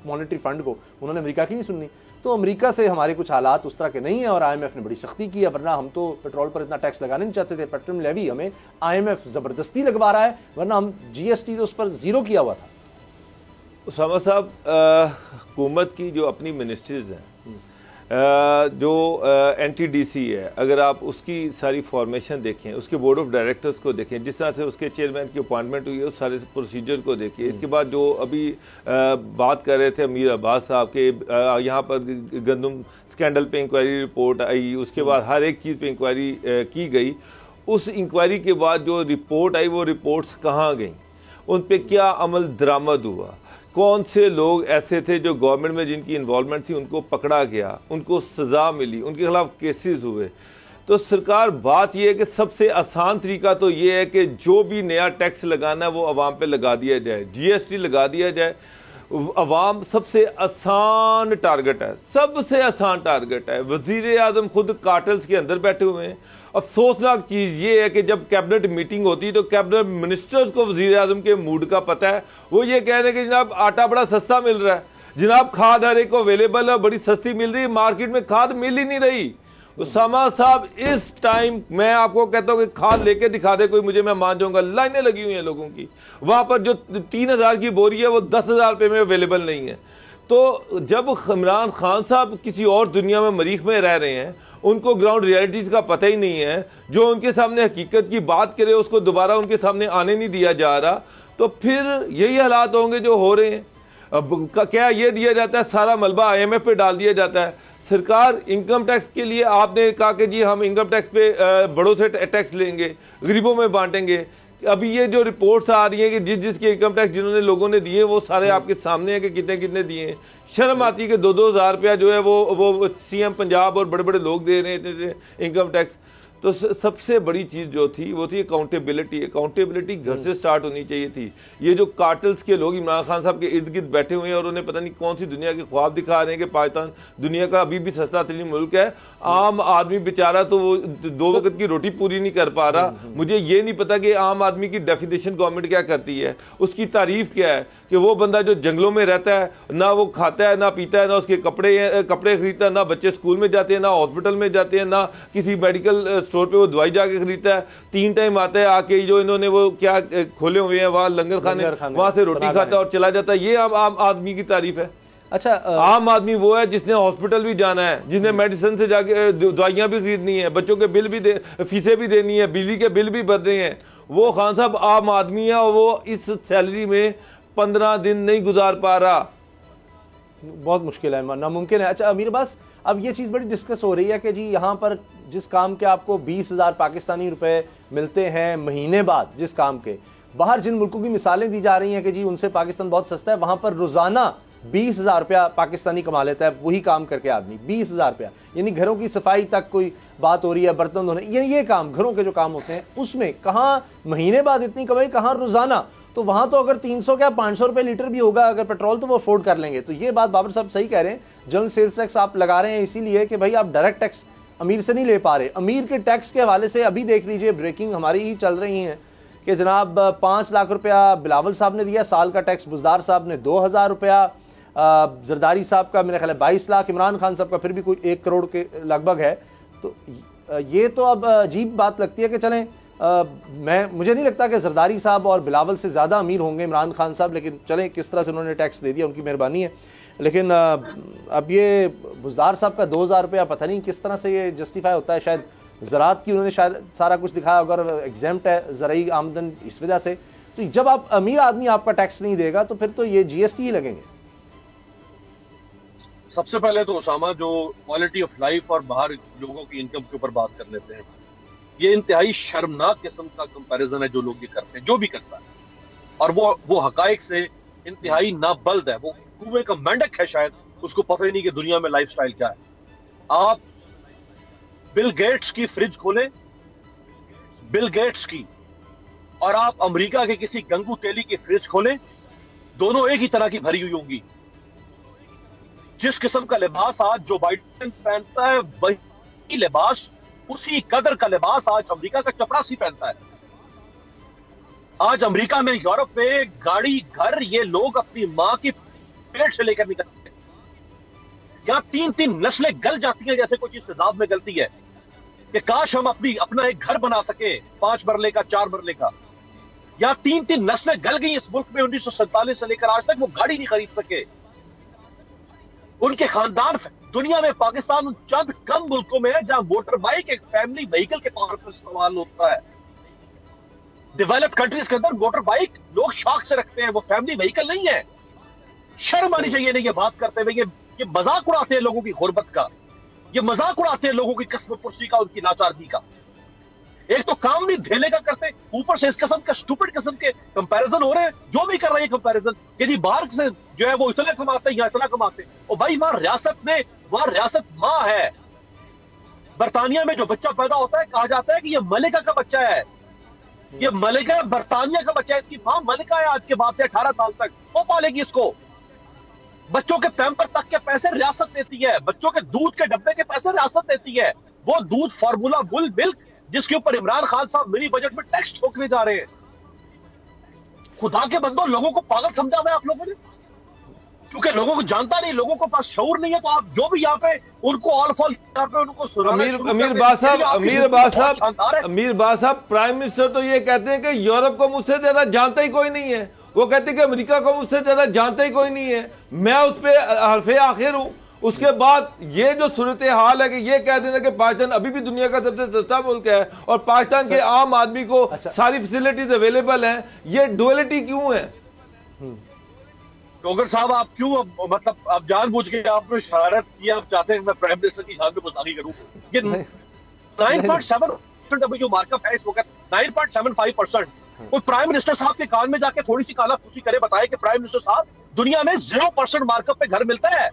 मॉनेटरी फंड को, उन्होंने अमेरिका की नहीं सुननी। तो अमेरिका से हमारे कुछ हालात उस तरह के नहीं है और IMF ने बड़ी सख्ती की है, वरना हम तो पेट्रोल पर इतना टैक्स लगाना नहीं चाहते थे। पेट्रोल लेवी हमें IMF ज़बरदस्ती लगवा रहा है, वरना हम GST तो उस पर ज़ीरो किया हुआ था। उसामा साहब, हुकूमत की जो अपनी मिनिस्ट्रीज हैं, जो NTDC है, अगर आप उसकी सारी फॉर्मेशन देखें, उसके बोर्ड ऑफ डायरेक्टर्स को देखें, जिस तरह से उसके चेयरमैन की अपॉइंटमेंट हुई है, उस सारे प्रोसीजर को देखें। इसके बाद जो अभी बात कर रहे थे अमीर अब्बास साहब के, यहाँ पर गंदम स्कैंडल पे इंक्वायरी रिपोर्ट आई, उसके बाद हर एक चीज़ पे इंक्वायरी की गई। उस इंक्वायरी के बाद जो रिपोर्ट आई, वो रिपोर्ट्स कहाँ गई, उन पर क्या अमल दरामद हुआ, कौन से लोग ऐसे थे जो गवर्नमेंट में जिनकी इन्वॉल्वमेंट थी, उनको पकड़ा गया, उनको सज़ा मिली, उनके खिलाफ केसेस हुए। तो सरकार बात यह है कि सबसे आसान तरीका तो ये है कि जो भी नया टैक्स लगाना है वो अवाम पे लगा दिया जाए, GST लगा दिया जाए। अवाम सबसे आसान टारगेट है, सबसे आसान टारगेट है। वज़ीर आज़म खुद कार्टल्स के अंदर बैठे हुए हैं। अफसोसनाक चीज़ ये है कि जब कैबिनेट मीटिंग होती है तो कैबिनेट मिनिस्टर्स को वज़ीर आज़म के मूड का पता है। वो ये कह रहे हैं कि जनाब आटा बड़ा सस्ता मिल रहा है, जनाब खाद हर एक को अवेलेबल है, बड़ी सस्ती मिल रही है, मार्केट में खाद मिल ही नहीं रही। उसामा साहब, इस टाइम मैं आपको कहता हूँ कि खाद लेके दिखा दे कोई मुझे, मैं मान जाऊंगा। लाइनें लगी हुई हैं लोगों की, वहां पर जो 3000 की बोरी है वो 10,000 रुपये में अवेलेबल नहीं है। तो जब इमरान खान साहब किसी और दुनिया में मरीख में रह रहे हैं, उनको ग्राउंड रियलिटीज का पता ही नहीं है, जो उनके सामने हकीकत की बात करे उसको दोबारा उनके सामने आने नहीं दिया जा रहा, तो फिर यही हालात होंगे जो हो रहे हैं। अब क्या ये दिया जाता है, सारा मलबा IMF पे डाल दिया जाता है। सरकार इनकम टैक्स के लिए आपने कहा कि जी हम इनकम टैक्स पे बड़ों से टैक्स लेंगे, गरीबों में बांटेंगे। अभी ये जो रिपोर्ट्स आ रही हैं कि जिसके इनकम टैक्स जिन्होंने लोगों ने दिए वो सारे आपके सामने है कि कितने कितने दिए हैं। शर्म आती है कि 2-2 हज़ार रुपया जो है वो CM पंजाब और बड़े बड़े लोग दे रहे थे इनकम टैक्स। तो सबसे बड़ी चीज़ जो थी वो थी अकाउंटेबिलिटी। अकाउंटेबिलिटी घर से स्टार्ट होनी चाहिए थी। ये जो कार्टल्स के लोग इमरान खान साहब के इर्द गिर्द बैठे हुए हैं और उन्हें पता नहीं कौन सी दुनिया के ख्वाब दिखा रहे हैं कि पाकिस्तान दुनिया का अभी भी सस्ता तरीन मुल्क है। आम आदमी बेचारा तो वो 2 वक्त की रोटी पूरी नहीं कर पा रहा। मुझे ये नहीं पता कि आम आदमी की डेफिनेशन गवर्नमेंट क्या करती है, उसकी तारीफ क्या है कि वो बंदा जो जंगलों में रहता है, ना वो खाता है, ना पीता है, ना उसके कपड़े खरीदता है, ना बच्चे स्कूल में जाते हैं, ना हॉस्पिटल में जाते हैं, ना किसी मेडिकल स्टोर पे वो दवाई जाके खरीदता है। 3 टाइम आता है, आके जो इन्होंने वो क्या खोले हुए हैं वहाँ लंगर खाने, वहां से रोटी खाता है और चला जाता है। ये आम आदमी की तारीफ है। अच्छा, आम आदमी वो है जिसने हॉस्पिटल भी जाना है, जिसने मेडिसिन से जाके दवाइयां भी खरीदनी है, बच्चों के बिल भी फीसें भी देनी है, बिजली के बिल भी भरने हैं। वो खान साहब आम आदमी है और वो इस सैलरी में 15 दिन नहीं गुजार पा रहा। बहुत मुश्किल है, नामुमकिन है। अच्छा अमीर अब्बास, अब ये चीज़ बड़ी डिस्कस हो रही है कि जी यहाँ पर जिस काम के आपको 20,000 पाकिस्तानी रुपए मिलते हैं महीने बाद, जिस काम के बाहर जिन मुल्कों की मिसालें दी जा रही हैं कि जी उनसे पाकिस्तान बहुत सस्ता है, वहाँ पर रोज़ाना 20,000 रुपया पाकिस्तानी कमा लेता है वही काम करके आदमी। 20,000 रुपया, यानी घरों की सफाई तक कोई बात हो रही है, बर्तन धोने, ये काम घरों के जो काम होते हैं उसमें कहाँ महीने बाद इतनी कमाई, कहाँ रोज़ाना। तो वहाँ तो अगर 300 क्या 500 रुपये लीटर भी होगा अगर पेट्रोल, तो वो अफोर्ड कर लेंगे। तो ये बात बाबर साहब सही कह रहे हैं, जनरल सेल्स टैक्स आप लगा रहे हैं इसीलिए कि भाई आप डायरेक्ट टैक्स अमीर से नहीं ले पा रहे। अमीर के टैक्स के हवाले से अभी देख लीजिए ब्रेकिंग हमारी ही चल रही हैं कि जनाब 5 लाख रुपया बिलावल साहब ने दिया साल का टैक्स, बुजदार साहब ने 2,000 रुपया, जरदारी साहब का मेरे ख्याल है 22 लाख, इमरान खान साहब का फिर भी कोई 1 करोड़ के लगभग है। तो ये तो अब अजीब बात लगती है कि चलें मुझे नहीं लगता कि जरदारी साहब और बिलावल से ज़्यादा अमीर होंगे इमरान खान साहब, लेकिन चलें किस तरह से उन्होंने टैक्स दे दिया उनकी मेहरबानी है। लेकिन अब ये बुज़दार साहब का 2000 रुपया पता नहीं किस तरह से ये जस्टिफाई होता है। शायद ज़राअत की उन्होंने शायद सारा कुछ दिखाया, अगर एग्जाम्प्ट है ज़राई आमदन इस वजह से। तो जब आप अमीर आदमी आपका टैक्स नहीं देगा तो फिर तो ये GST ही लगेंगे। सबसे पहले तो उसामा जो क्वालिटी ऑफ लाइफ और बाहर लोगों की इनकम के ऊपर बात कर लेते हैं, ये इंतहाई शर्मनाक किस्म का कंपैरिजन है जो लोग ये करते हैं, जो भी करता है, और वो हकायक से इंतहाई नाबल्द है। वो कुएं का मेंढक है, शायद उसको पता ही नहीं कि दुनिया में लाइफस्टाइल क्या है। आप बिल गेट्स की फ्रिज खोलें, बिल गेट्स की, और आप अमेरिका के किसी गंगू तेली की फ्रिज खोलें, दोनों एक ही तरह की भरी हुई होंगी। जिस किस्म का लिबास आज जो बाइडेन पहनता है, वही लिबास, उसी कदर का लिबास आज अमेरिका का चपरासी पहनता है। आज अमेरिका में, यूरोप में गाड़ी, घर, ये लोग अपनी मां की पेट से लेकर निकलते हैं। यहाँ 3-3 नस्लें गल जाती हैं जैसे कुछ इस तेजाब में गलती है कि काश हम अपना एक घर बना सके 5 मरले का, 4 मरले का। यहाँ 3-3 नस्लें गल गई इस मुल्क में 1947 से लेकर आज तक, वो गाड़ी नहीं खरीद सके। उनके खानदान दुनिया में, पाकिस्तान उन चंद कम मुल्कों में है जहां मोटर बाइक एक फैमिली व्हीकल के तौर पर इस्तेमाल होता है। डेवलप्ड कंट्रीज के अंदर मोटर बाइक लोग शौक से रखते हैं, वो फैमिली व्हीकल नहीं है। शर्म आनी चाहिए नहीं ये बात करते हुए। ये मजाक उड़ाते हैं लोगों की गुर्बत का, ये मजाक उड़ाते हैं लोगों की कस्म पुर्सी का, उनकी लाचारगी का। एक तो काम नहीं ढेले का करते, ऊपर से इस किस्म के स्टूपिड किस्म के कंपैरिजन हो रहे हैं। जो भी कर रहे हैं कंपैरिजन कि जी बाहर से जो है वो इतना कमाते हैं, यहाँ इतना कमाते हैं। और भाई वहां रियासत माँ है। बरतानिया में जो बच्चा पैदा होता है, कहा जाता है कि ये मलिका का बच्चा है, ये मलिका बरतानिया का बच्चा है, इसकी माँ मलिका है आज के बाद से 18 साल तक, वो पालेगी इसको। बच्चों के पैम्पर तक के पैसे रियासत देती है, बच्चों के दूध के डब्बे के पैसे रियासत देती है। वो दूध फार्मूला बुल मिल्क जिसके ऊपर इमरान खान साहब मिनी बजट में टैक्स ठोकने जा रहे हैं। खुदा के बंदो, लोगों को पागल समझा हुआ है आप लोगों ने, क्योंकि लोगों को जानता नहीं, लोगों को पास शऊर नहीं है। तो आप जो भी यहाँ पे उनको ऑल फॉल उनको अमीर बात साहब प्राइम मिनिस्टर तो ये कहते हैं कि यूरोप को मुझसे ज्यादा जानता ही कोई नहीं है। वो कहते हैं कि अमेरिका को मुझसे ज्यादा जानता ही कोई नहीं है, मैं उस पर हरफे आखिर हूं। उसके बाद ये जो सूरत हाल है कि ये कह देना कि पाकिस्तान अभी भी दुनिया का सबसे सस्ता मुल्क है और पाकिस्तान के आम आदमी को सारी फैसिलिटीज अवेलेबल हैं, ये डुअलिटी क्यों है? टोगर साहब, आप क्यों मतलब आप जानबूझ के आपने शरारत की, आप चाहते हैं मैं प्राइम मिनिस्टर की शान में गुस्ताखी करूं? ये 9.7% अभी जो मार्कअप है इस वक्त 9.75%। कोई प्राइम मिनिस्टर साहब के कान में जाके थोड़ी सी काला फूसी करे, बताए कि प्राइम मिनिस्टर साहब दुनिया में 0% मार्कअप पे घर मिलता है,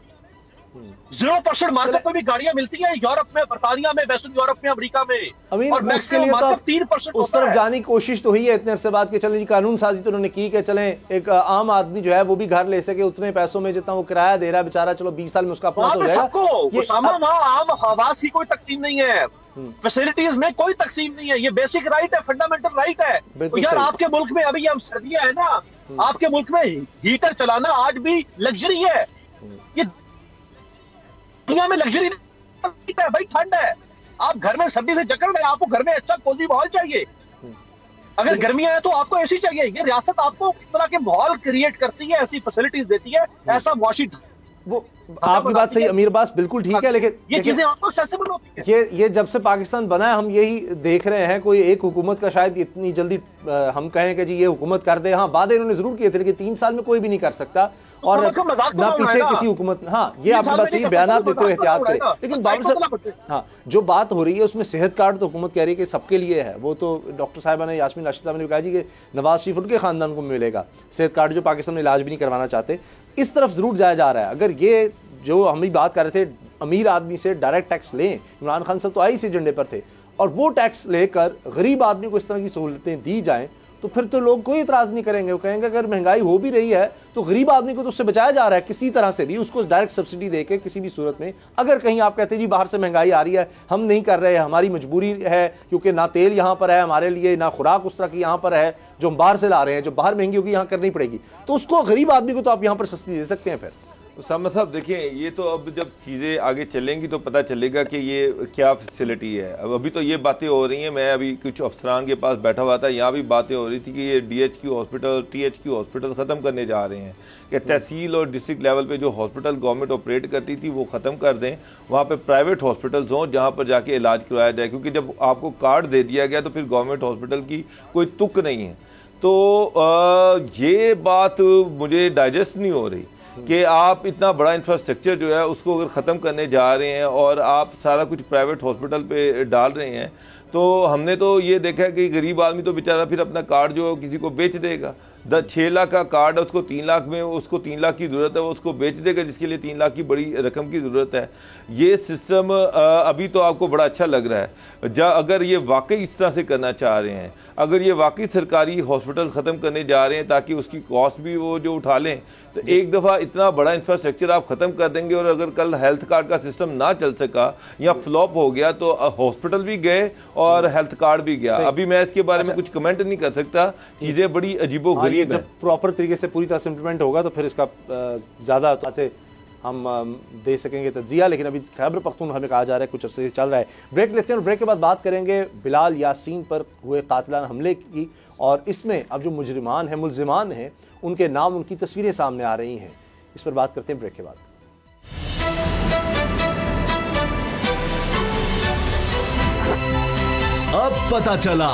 0% मार्कअप पे भी गाड़ियां मिलती हैं यूरोप में, बर्तानिया में, वेस्टर्न यूरोप में, अमेरिका में। अमीर, और उसके लिए तो 3% उस तरफ जाने की कोशिश तो हुई है इतने अरसे बाद के। चलें जी, कानून साजी तो उन्होंने की कि चलें एक आम आदमी जो है वो भी घर ले सके उतने पैसों में जितना वो किराया दे रहा है बेचारा, चलो 20 साल में उसका अपना हो जाएगा। वहाँ आम आवास की कोई तकसीम नहीं है, फैसिलिटीज में कोई तकसीम नहीं है, ये बेसिक राइट है, फंडामेंटल राइट है। तो यार आपके मुल्क में अभी हम सर्दियां है ना, आपके मुल्क में हीटर चलाना आज भी लग्जरी है। ये दुनिया में लग्जरी नहीं है भाई, ठंड है, आप घर में सर्दी से जकड़ रहे हैं, आपको घर में अच्छा कोजी माहौल चाहिए। अगर गर्मियां हैं तो आपको ऐसी चाहिए। ये रियासत आपको इस तरह के माहौल क्रिएट करती है, ऐसी फैसिलिटीज देती है, ऐसा मुआशी। वो आपकी बात सही अमीर बास बिल्कुल ठीक है, लेकिन ये चीजें आपको एक्सेसिबल होती है। ये जब से पाकिस्तान बना है हम यही देख रहे हैं। कोई एक हुकूमत का शायद इतनी जल्दी हम कहें कि जी ये हुकूमत कर दे, हाँ वादे इन्होंने जरूर किए थे, लेकिन 3 साल में कोई भी नहीं कर सकता और ना पीछे किसी हुकूमत। हाँ, ये आपकी बात सही, बयान देते हुए एहतियात करें। लेकिन बाबर साहब, हाँ जो बात हो रही है उसमें सेहत कार्ड तो हुकूमत कह रही है कि सबके लिए है। वो तो डॉक्टर साहिबा ने, यास्मीन राशिद साहब ने कहा जी कि नवाज शरीफ उनके खानदान को मिलेगा सेहत कार्ड, जो पाकिस्तान में इलाज भी नहीं करवाना चाहते। इस तरफ जरूर जाया जा रहा है। अगर ये जो हम भी बात कर रहे थे अमीर आदमी से डायरेक्ट टैक्स लें, इमरान खान साहब तो आई इस एजेंडे पर थे, और वो टैक्स लेकर गरीब आदमी को इस तरह की सहूलतें दी जाएं तो फिर तो लोग कोई इतराज़ नहीं करेंगे। वो कहेंगे अगर महंगाई हो भी रही है तो गरीब आदमी को तो उससे बचाया जा रहा है किसी तरह से भी, उसको डायरेक्ट सब्सिडी देके किसी भी सूरत में। अगर कहीं आप कहते हैं जी बाहर से महंगाई आ रही है, हम नहीं कर रहे, हमारी मजबूरी है क्योंकि ना तेल यहाँ पर है हमारे लिए, ना खुराक उस तरह की यहाँ पर है जो हम बाहर से ला रहे हैं, जो बाहर महंगी होगी यहाँ करनी पड़ेगी, तो उसको गरीब आदमी को तो आप यहाँ पर सस्ती दे सकते हैं। फिर उसामा साहब देखिए, ये तो अब जब चीज़ें आगे चलेंगी तो पता चलेगा कि ये क्या फैसिलिटी है। अब अभी तो ये बातें हो रही हैं, मैं अभी कुछ अफसरान के पास बैठा हुआ था, यहाँ भी बातें हो रही थी कि ये DHQ हॉस्पिटल, THQ हॉस्पिटल ख़त्म करने जा रहे हैं, कि तहसील और डिस्ट्रिक्ट लेवल पे जो हॉस्पिटल गवर्नमेंट ऑपरेट करती थी वो ख़त्म कर दें, वहाँ पर प्राइवेट हॉस्पिटल्स हों जहाँ पर जाके इलाज करवाया जाए, क्योंकि जब आपको कार्ड दे दिया गया तो फिर गवर्नमेंट हॉस्पिटल की कोई तुक नहीं है। तो ये बात मुझे डाइजेस्ट नहीं हो रही कि आप इतना बड़ा इंफ्रास्ट्रक्चर जो है उसको अगर ख़त्म करने जा रहे हैं और आप सारा कुछ प्राइवेट हॉस्पिटल पे डाल रहे हैं। तो हमने तो ये देखा है कि गरीब आदमी तो बेचारा फिर अपना कार्ड जो किसी को बेच देगा। 6 लाख का कार्ड है, उसको 3 लाख में, उसको 3 लाख की ज़रूरत है, वो उसको बेच देगा जिसके लिए 3 लाख की बड़ी रकम की ज़रूरत है। ये सिस्टम अभी तो आपको बड़ा अच्छा लग रहा है। अगर ये वाकई इस तरह से करना चाह रहे हैं, अगर ये वाकई सरकारी हॉस्पिटल ख़त्म करने जा रहे हैं ताकि उसकी कॉस्ट भी वो जो उठा लें, तो एक दफ़ा इतना बड़ा इंफ्रास्ट्रक्चर आप ख़त्म कर देंगे और अगर कल हेल्थ कार्ड का सिस्टम ना चल सका या फ्लॉप हो गया तो हॉस्पिटल भी गए और हेल्थ कार्ड भी गया। अभी मैं इसके बारे में कुछ कमेंट नहीं कर सकता, चीज़ें बड़ी अजीबोगरीब है। जब प्रॉपर तरीके से पूरी तरह से इम्प्लीमेंट होगा तो फिर इसका ज़्यादा से हम दे सकेंगे तज्जिया, लेकिन अभी खैबर पख्तूनख्वा हमें कहा जा रहा है कुछ अरसे से चल रहा है। ब्रेक लेते हैं और ब्रेक के बाद बात करेंगे बिलाल यासीन पर हुए कातिलाना हमले की, और इसमें अब जो मुजरिमान हैं, मुल्जिमान हैं, उनके नाम, उनकी तस्वीरें सामने आ रही हैं। इस पर बात करते हैं ब्रेक के बाद। अब पता चला।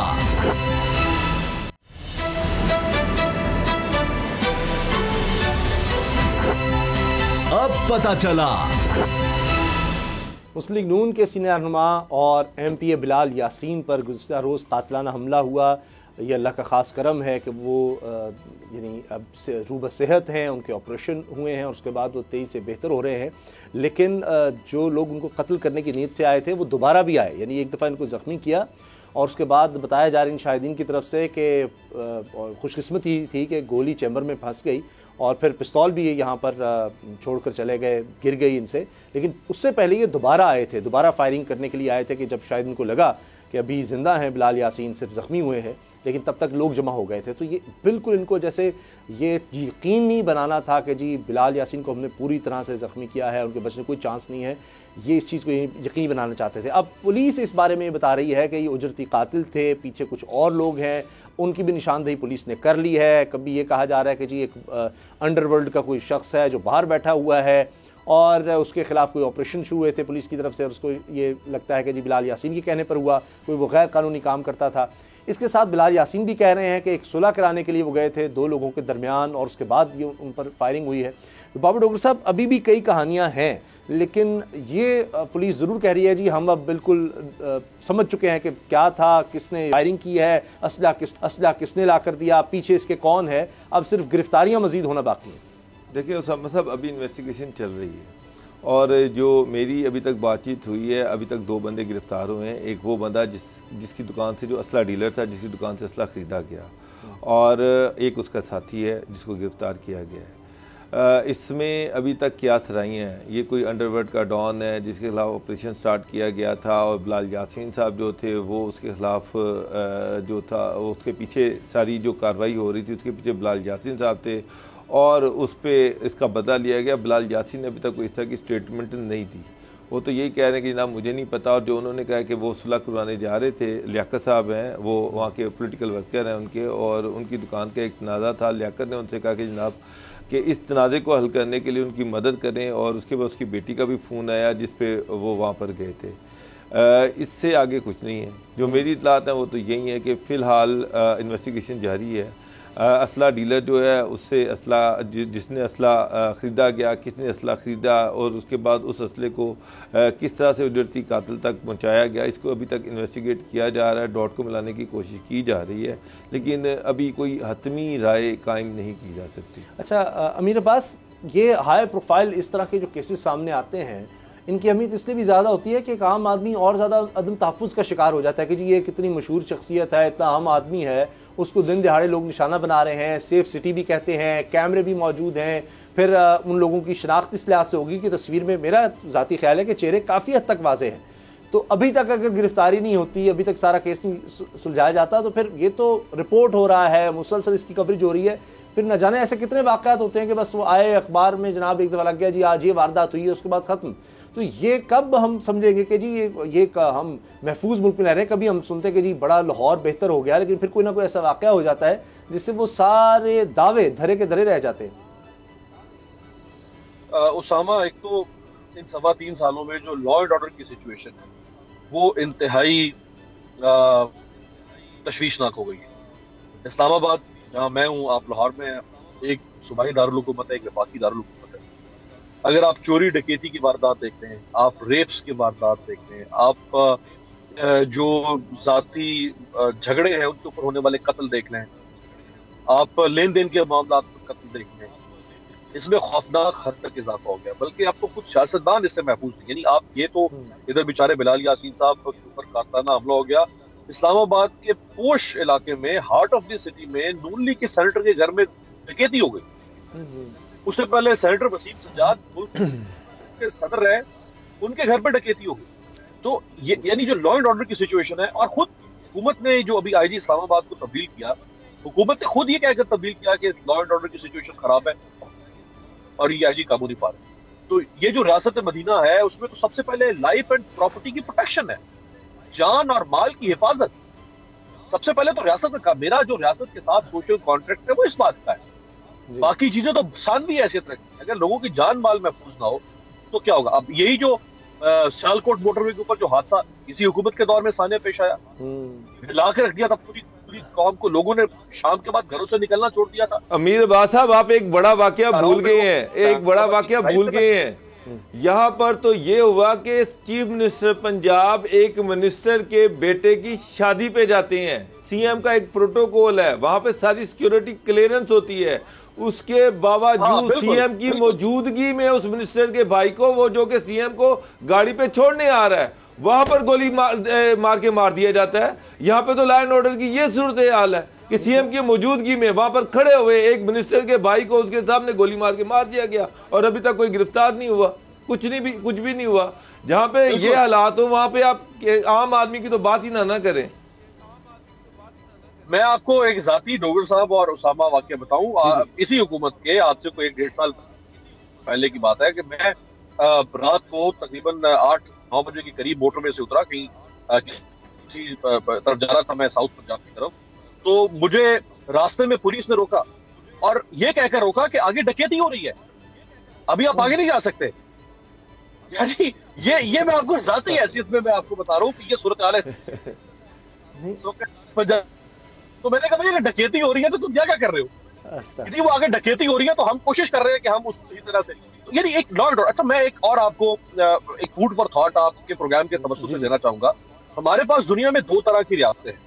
अब पता चला। मुस्लिम लीग नून के सीनियर रहनुमा और MPA बिलाल यासीन पर गुज़िश्ता रोज़ कातिलाना हमला हुआ। ये अल्लाह का ख़ास करम है कि वो यानी अब से रूब सेहत हैं, उनके ऑपरेशन हुए हैं और उसके बाद वो तेज़ी से बेहतर हो रहे हैं। लेकिन जो लोग उनको कत्ल करने की नीयत से आए थे वो दोबारा भी आए, यानी एक दफ़ा इनको ज़ख्मी किया और उसके बाद बताया जा रहा है इन शाहिदीन की तरफ से कि खुशकिस्मती थी कि गोली चैम्बर में फंस गई और फिर पिस्तौल भी यहाँ पर छोड़कर चले गए, गिर गई इनसे। लेकिन उससे पहले ये दोबारा आए थे, दोबारा फायरिंग करने के लिए आए थे कि जब शायद इनको लगा कि अभी ज़िंदा हैं बिलाल यासीन, सिर्फ ज़ख्मी हुए हैं, लेकिन तब तक लोग जमा हो गए थे। तो ये बिल्कुल इनको जैसे ये यकीन नहीं बनाना था कि जी बिलाल यासीन को हमने पूरी तरह से ज़ख्मी किया है, उनके बचने कोई चांस नहीं है, ये इस चीज़ को यकीन बनाना चाहते थे। अब पुलिस इस बारे में बता रही है कि ये उजरती कातिल थे, पीछे कुछ और लोग हैं, उनकी भी निशानदेही पुलिस ने कर ली है। कभी ये कहा जा रहा है कि जी एक अंडरवर्ल्ड का कोई शख्स है जो बाहर बैठा हुआ है और उसके खिलाफ कोई ऑपरेशन शुरू हुए थे पुलिस की तरफ से और उसको ये लगता है कि जी बिलाल यासीन के कहने पर हुआ, कोई वो गैर कानूनी काम करता था। इसके साथ बिलाल यासीन भी कह रहे हैं कि एक सुलह कराने के लिए वो गए थे 2 लोगों के दरमियान और उसके बाद ये उन पर फायरिंग हुई है। तो बाबू डॉक्टर साहब, अभी भी कई कहानियाँ हैं, लेकिन ये पुलिस ज़रूर कह रही है जी हम अब बिल्कुल समझ चुके हैं कि क्या था, किसने फायरिंग की है, असला किसने ला कर दिया, पीछे इसके कौन है, अब सिर्फ गिरफ्तारियाँ मजीद होना बाकी हैं। देखिए उसामा साहब, अभी इन्वेस्टिगेशन चल रही है और जो मेरी अभी तक बातचीत हुई है, अभी तक 2 बंदे गिरफ्तार हुए हैं। एक वो बंदा जिसकी दुकान से, जो असला डीलर था, जिसकी दुकान से असला ख़रीदा गया, और एक उसका साथी है जिसको गिरफ्तार किया गया है। इसमें अभी तक क्या सराहियाँ हैं, ये कोई अंडरवर्ल्ड का डॉन है जिसके खिलाफ ऑपरेशन स्टार्ट किया गया था और बिलाल यासीन साहब जो थे वो उसके खिलाफ जो था उसके पीछे सारी जो कार्रवाई हो रही थी उसके पीछे बिलाल यासीन साहब थे और उस पर इसका बदला लिया गया। बिलाल यासीन ने अभी तक कोई इस तरह की स्टेटमेंट नहीं दी, वो तो यही कह रहे हैं कि जनाब मुझे नहीं पता। और जो उन्होंने कहा कि वो सुलह करवाने जा रहे थे, लियाकत साहब हैं, वो वहाँ के पॉलिटिकल वर्कर हैं उनके, और उनकी दुकान का एक तनाज़ा था। लियाकत ने उनसे कहा कि जनाब कि इस तनाज़े को हल करने के लिए उनकी मदद करें, और उसके बाद उसकी बेटी का भी फ़ोन आया जिस पे वो वहाँ पर गए थे। इससे आगे कुछ नहीं है। जो मेरी इत्तलात है वो तो यही है कि फ़िलहाल इन्वेस्टिगेशन जारी है। असला डीलर जो है उससे असला जिसने असला ख़रीदा गया, किसने असला ख़रीदा और उसके बाद उस असले को किस तरह से उजरती कातिल तक पहुंचाया गया, इसको अभी तक इन्वेस्टिगेट किया जा रहा है, डॉट को मिलाने की कोशिश की जा रही है, लेकिन अभी कोई हतमी राय कायम नहीं की जा सकती। अच्छा अमीर अब्बास, ये हाई प्रोफाइल इस तरह के जो केसेस सामने आते हैं, इनकी अहमियत इसलिए भी ज़्यादा होती है कि एक आम आदमी और ज़्यादा अदम तहफ़्फ़ुज़ का शिकार हो जाता है कि जी ये कितनी मशहूर शख्सियत है, इतना आम आदमी है, उसको दिन दिहाड़े लोग निशाना बना रहे हैं, सेफ सिटी भी कहते हैं, कैमरे भी मौजूद हैं, फिर उन लोगों की शनाख्त इस लिहाज से होगी कि तस्वीर में मेरा ज़ाती ख्याल है कि चेहरे काफ़ी हद तक वाज़ेह हैं। तो अभी तक अगर गिरफ्तारी नहीं होती, अभी तक सारा केस नहीं सुलझाया जाता, तो फिर ये तो रिपोर्ट हो रहा है, मुसलसल इसकी कवरेज हो रही है, फिर न जाने ऐसे कितने वाक़यात होते हैं कि बस वो आए अखबार में जनाब एक दफ़ा लग गया जी आज ये वारदात हुई है, उसके बाद ख़त्म। तो ये कब हम समझेंगे कि जी ये हम महफूज मुल्क में रह रहे हैं? कभी हम सुनते हैं कि जी बड़ा लाहौर बेहतर हो गया, लेकिन फिर कोई ना कोई ऐसा वाक़या हो जाता है जिससे वो सारे दावे धरे के धरे रह जाते हैं। उसामा, एक तो इन 3.25 सालों में जो लॉ एंड ऑर्डर की सिचुएशन है वो इंतहाई तशवीशनाक हो गई है। इस्लामाबाद जहाँ मैं हूँ, आप लाहौर में, एक सूबाई दारुल हुकूमत है, एक वफाकी दारुल हुकूमत है। अगर आप चोरी डकैती की वारदात देखते हैं, आप रेप्स की वारदात देखते हैं, आप जो जाती झगड़े हैं उनके ऊपर होने वाले कत्ल देख लें, आप लेन देन के मामला पर कत्ल देख लें, इसमें खौफनाक हद तक इजाफा हो गया। बल्कि आपको कुछ सियासतदान इससे महफूज नहीं। यानी आप ये तो इधर बेचारे बिलाल यासीन साहब के ऊपर कातलाना हमला हो गया, इस्लामाबाद के पोश इलाके में, हार्ट ऑफ द सिटी में, नून लीग के सेनेटर के घर में डकैती हो गई। उससे पहले सेनेटर वसीम सज्जाद मुल्क के सदर है, उनके घर पर डकैती हो गई। तो ये यानी जो लॉ एंड ऑर्डर की सिचुएशन है, और खुद हुकूमत ने जो अभी आईजी इस्लामाबाद को तब्दील किया, हुकूमत ने खुद ये कहकर तब्दील किया कि लॉ एंड ऑर्डर की सिचुएशन खराब है और ये आईजी काबू नहीं पा रहे। तो ये जो रियासत मदीना है उसमें तो सबसे पहले लाइफ एंड प्रॉपर्टी की प्रोटेक्शन है, जान और माल की हिफाजत सबसे पहले तो रियासत का। मेरा जो रियासत के साथ सोशल कॉन्ट्रैक्ट है वो इस बात का है। बाकी चीजें तो शानवी हैसियत रखती है। अगर लोगों की जान माल महफूज ना हो तो क्या होगा? अब यही जो सियालकोट मोटरवे के ऊपर जो हादसा इसी हुकूमत के दौर में सामने पेश आया, ला के रख दिया था पूरी कौम को, लोगों ने शाम के बाद घरों से निकलना छोड़ दिया था। अमीर अब्बास साहब, आप एक बड़ा वाकया भूल गए हैं, एक बड़ा वाकया भूल गए हैं। यहाँ पर तो ये हुआ कि चीफ मिनिस्टर पंजाब एक मिनिस्टर के बेटे की शादी पे जाते हैं, सीएम का एक प्रोटोकॉल है, वहां पे सारी सिक्योरिटी क्लियरेंस होती है, उसके बावजूद सीएम की मौजूदगी में उस मिनिस्टर के भाई को, वो जो कि सीएम को गाड़ी पे छोड़ने आ रहा है, वहां पर गोली मार के मार दिया जाता है। यहाँ पे तो लॉ एंड ऑर्डर की ये सूरत हाल है कि सीएम की मौजूदगी में वहां पर खड़े हुए एक मिनिस्टर के भाई को उसके सामने गोली मार के मार दिया गया और अभी तक कोई गिरफ्तार नहीं हुआ, कुछ भी नहीं हुआ। जहां पे ये हालात हो वहां पे आप आम आदमी की तो बात ही ना करें। मैं आपको एक जाती डोगर साहब और उसामा वाकया बताऊं, इसी हुकूमत के आज से कोई 1.5 साल पहले की बात है कि मैं रात को तकरीबन 8-9 बजे के करीब मोटर में से उतरा, कहीं किसी तरफ जा रहा था मैं, साउथ पंजाब की तरफ। तो मुझे रास्ते में पुलिस ने रोका और ये कहकर रोका कि आगे डकैती हो रही है, अभी आप आगे नहीं जा सकते। यानी ये मैं आपको जाती हैसियत में मैं आपको बता रहा हूँ कि ये सूरत हाल है। तो मैंने कहा भैया डकैती हो रही है तो तुम क्या कर रहे हो? यदि वो आगे डकैती हो रही है तो हम कोशिश कर रहे हैं कि हम उसको इस तरह से, यानी एक लॉ एंड ऑर्डर। अच्छा, मैं एक और आपको एक फूड फॉर थॉट आपके प्रोग्राम के तवज्जुह से देना चाहूंगा। हमारे पास दुनिया में 2 तरह की रियासतें हैं।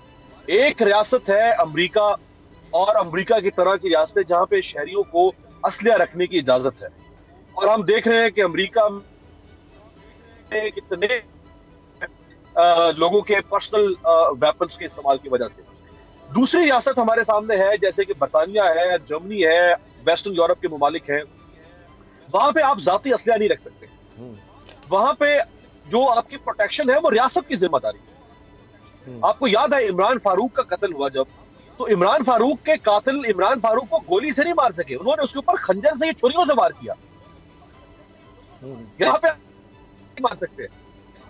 एक रियासत है अमेरिका, और अमेरिका की तरह की रियासतें जहां पे शहरियों को असलिया रखने की इजाजत है, और हम देख रहे हैं कि अमेरिका में कितने लोगों के पर्सनल वेपन्स के इस्तेमाल की वजह से। दूसरी रियासत हमारे सामने है जैसे कि बरतानिया है, जर्मनी है, वेस्टर्न यूरोप के मुमालिक हैं। वहां पे आप जाती असलिया नहीं रख सकते, वहां पे जो आपकी प्रोटेक्शन है वो रियासत की जिम्मेदारी है। आपको याद है इमरान फारूक का कत्ल हुआ जब, तो इमरान फारूक के कातिल इमरान फारूक को गोली से नहीं मार सके, उन्होंने उसके ऊपर खंजर से, छुरियों से वार किया। यहाँ पे नहीं मार सकते।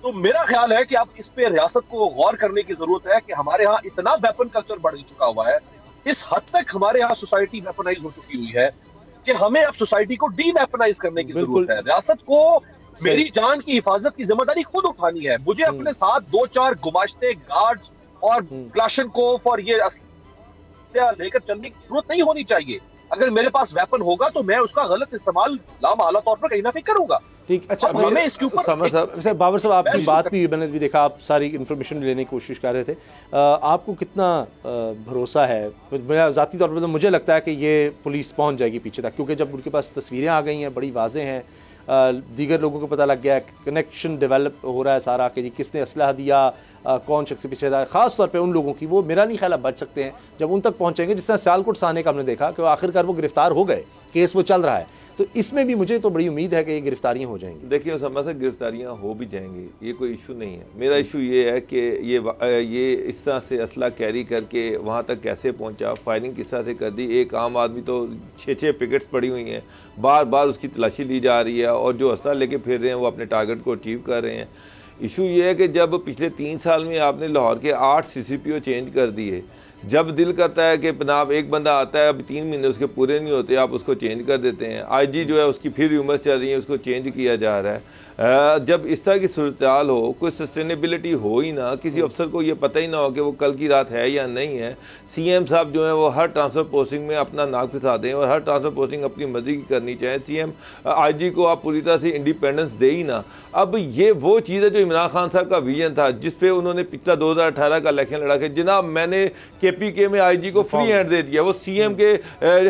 तो मेरा ख्याल है कि आप इस पे रियासत को गौर करने की जरूरत है कि हमारे यहाँ इतना वेपन कल्चर बढ़ चुका हुआ है, इस हद तक हमारे यहाँ सोसाइटी वेपनाइज हो चुकी हुई है कि हमें अब सोसाइटी को डी वेपनाइज करने की जरूरत है। रियासत को मेरी जान की हिफाजत की जिम्मेदारी खुद उठानी है। मुझे अपने साथ 2-4 गुमाश्ते, गार्ड्स और क्लाशनकोफ और ये लेकर चलने की जरूरत नहीं होनी चाहिए। अगर मेरे पास वेपन होगा तो मैं उसका गलत इस्तेमाल लामाला तौर पर कहीं ना कहीं करूंगा। ठीक, अच्छा, हमें इसके ऊपर बाबर साहब आपकी बात भी मैंने भी देखा, आप सारी इन्फॉर्मेशन लेने की कोशिश कर रहे थे। आपको कितना भरोसा है? मेरा ज़ाती तौर पर तो मुझे लगता है कि ये पुलिस पहुंच जाएगी पीछे तक, क्योंकि जब उनके पास तस्वीरें आ गई हैं, बड़ी वाज़ेह हैं, दीगर लोगों को पता लग गया है, कनेक्शन डेवलप हो रहा है सारा कि जी किसने असलहा दिया, कौन शख्स पीछे था। ख़ास तौर पे उन लोगों की, वो मेरा नहीं ख्याल बच सकते हैं जब उन तक पहुंचेंगे। जिस तरह सियालकोट साने का हमने देखा कि आखिरकार वो गिरफ्तार हो गए, केस वो चल रहा है, तो इसमें भी मुझे तो बड़ी उम्मीद है कि ये गिरफ्तारियां हो जाएंगी। देखिए उसामा साहब, गिरफ्तारियां हो भी जाएंगी, ये कोई इशू नहीं है। मेरा इशू ये है कि ये इस तरह से असला कैरी करके वहाँ तक कैसे पहुँचा, फायरिंग किस तरह से कर दी। एक आम आदमी तो 6-6 पिकेट्स पड़ी हुई हैं, बार बार उसकी तलाशी ली जा रही है, और जो असला लेके फिर रहे हैं वो अपने टारगेट को अचीव कर रहे हैं। इशू ये है कि जब पिछले 3 साल में आपने लाहौर के 8 CCPO चेंज कर दिए, जब दिल करता है कि जनाब एक बंदा आता है, अभी 3 महीने उसके पूरे नहीं होते, आप उसको चेंज कर देते हैं। IG जो है उसकी फिर उम्र चल रही है, उसको चेंज किया जा रहा है। जब इस तरह की सूरत हाल हो, कोई सस्टेनेबिलिटी हो ही ना, किसी अफसर को ये पता ही ना हो कि वो कल की रात है या नहीं है। CM साहब जो है वो हर ट्रांसफ़र पोस्टिंग में अपना नाक फिसा दें और हर ट्रांसफ़र पोस्टिंग अपनी मर्जी की करनी चाहिए। CM IG को आप पूरी तरह से इंडिपेंडेंस दे ही ना। अब ये वो चीज़ है जो इमरान खान साहब का विजन था, जिस पे उन्होंने पिछला 2018 का इलेक्शन लड़ा के जनाब मैंने KPK में IG को फ्री हैंड दे दिया। वो CM के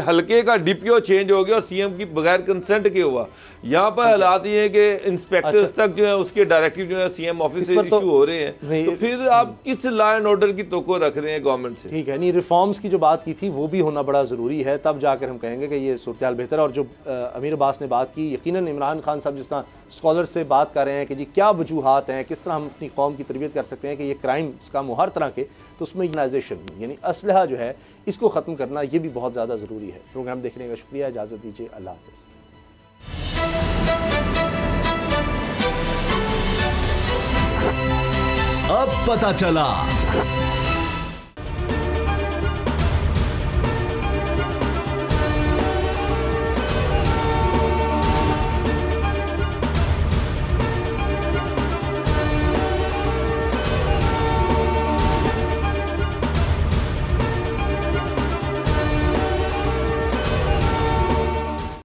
हल्के का DPO चेंज हो गया और CM की बगैर कंसेंट के हुआ। यहाँ पर हालात ये है कि इंस्पेक्टर्स तक जो है उसके डायरेक्टिव जो है CM ऑफिस से इशू हो रहे हैं, तो फिर आप किस लॉ एंड ऑर्डर की तोको रख रहे हैं गवर्नमेंट से? ठीक है, नहीं रिफॉर्म्स की जो बात की थी वो भी होना बड़ा ज़रूरी है, तब जाकर हम कहेंगे कि ये सूरत बेहतर है। और जो अमीर अब्बास ने बात की, यकीनन इमरान खान साहब जिस तरह स्कॉलर से बात कर रहे हैं कि जी क्या वजूहात हैं, किस तरह हम अपनी कौम की तरबियत कर सकते हैं कि ये क्राइम्स कम हो हर तरह के, तो उसमें यूनाइजेशन यानी असलहा जो है इसको ख़त्म करना ये भी बहुत ज़्यादा ज़रूरी है। प्रोग्राम देखने का शुक्रिया, इजाज़त दीजिए, अल्लाह हाफ़िज़। अब पता चला।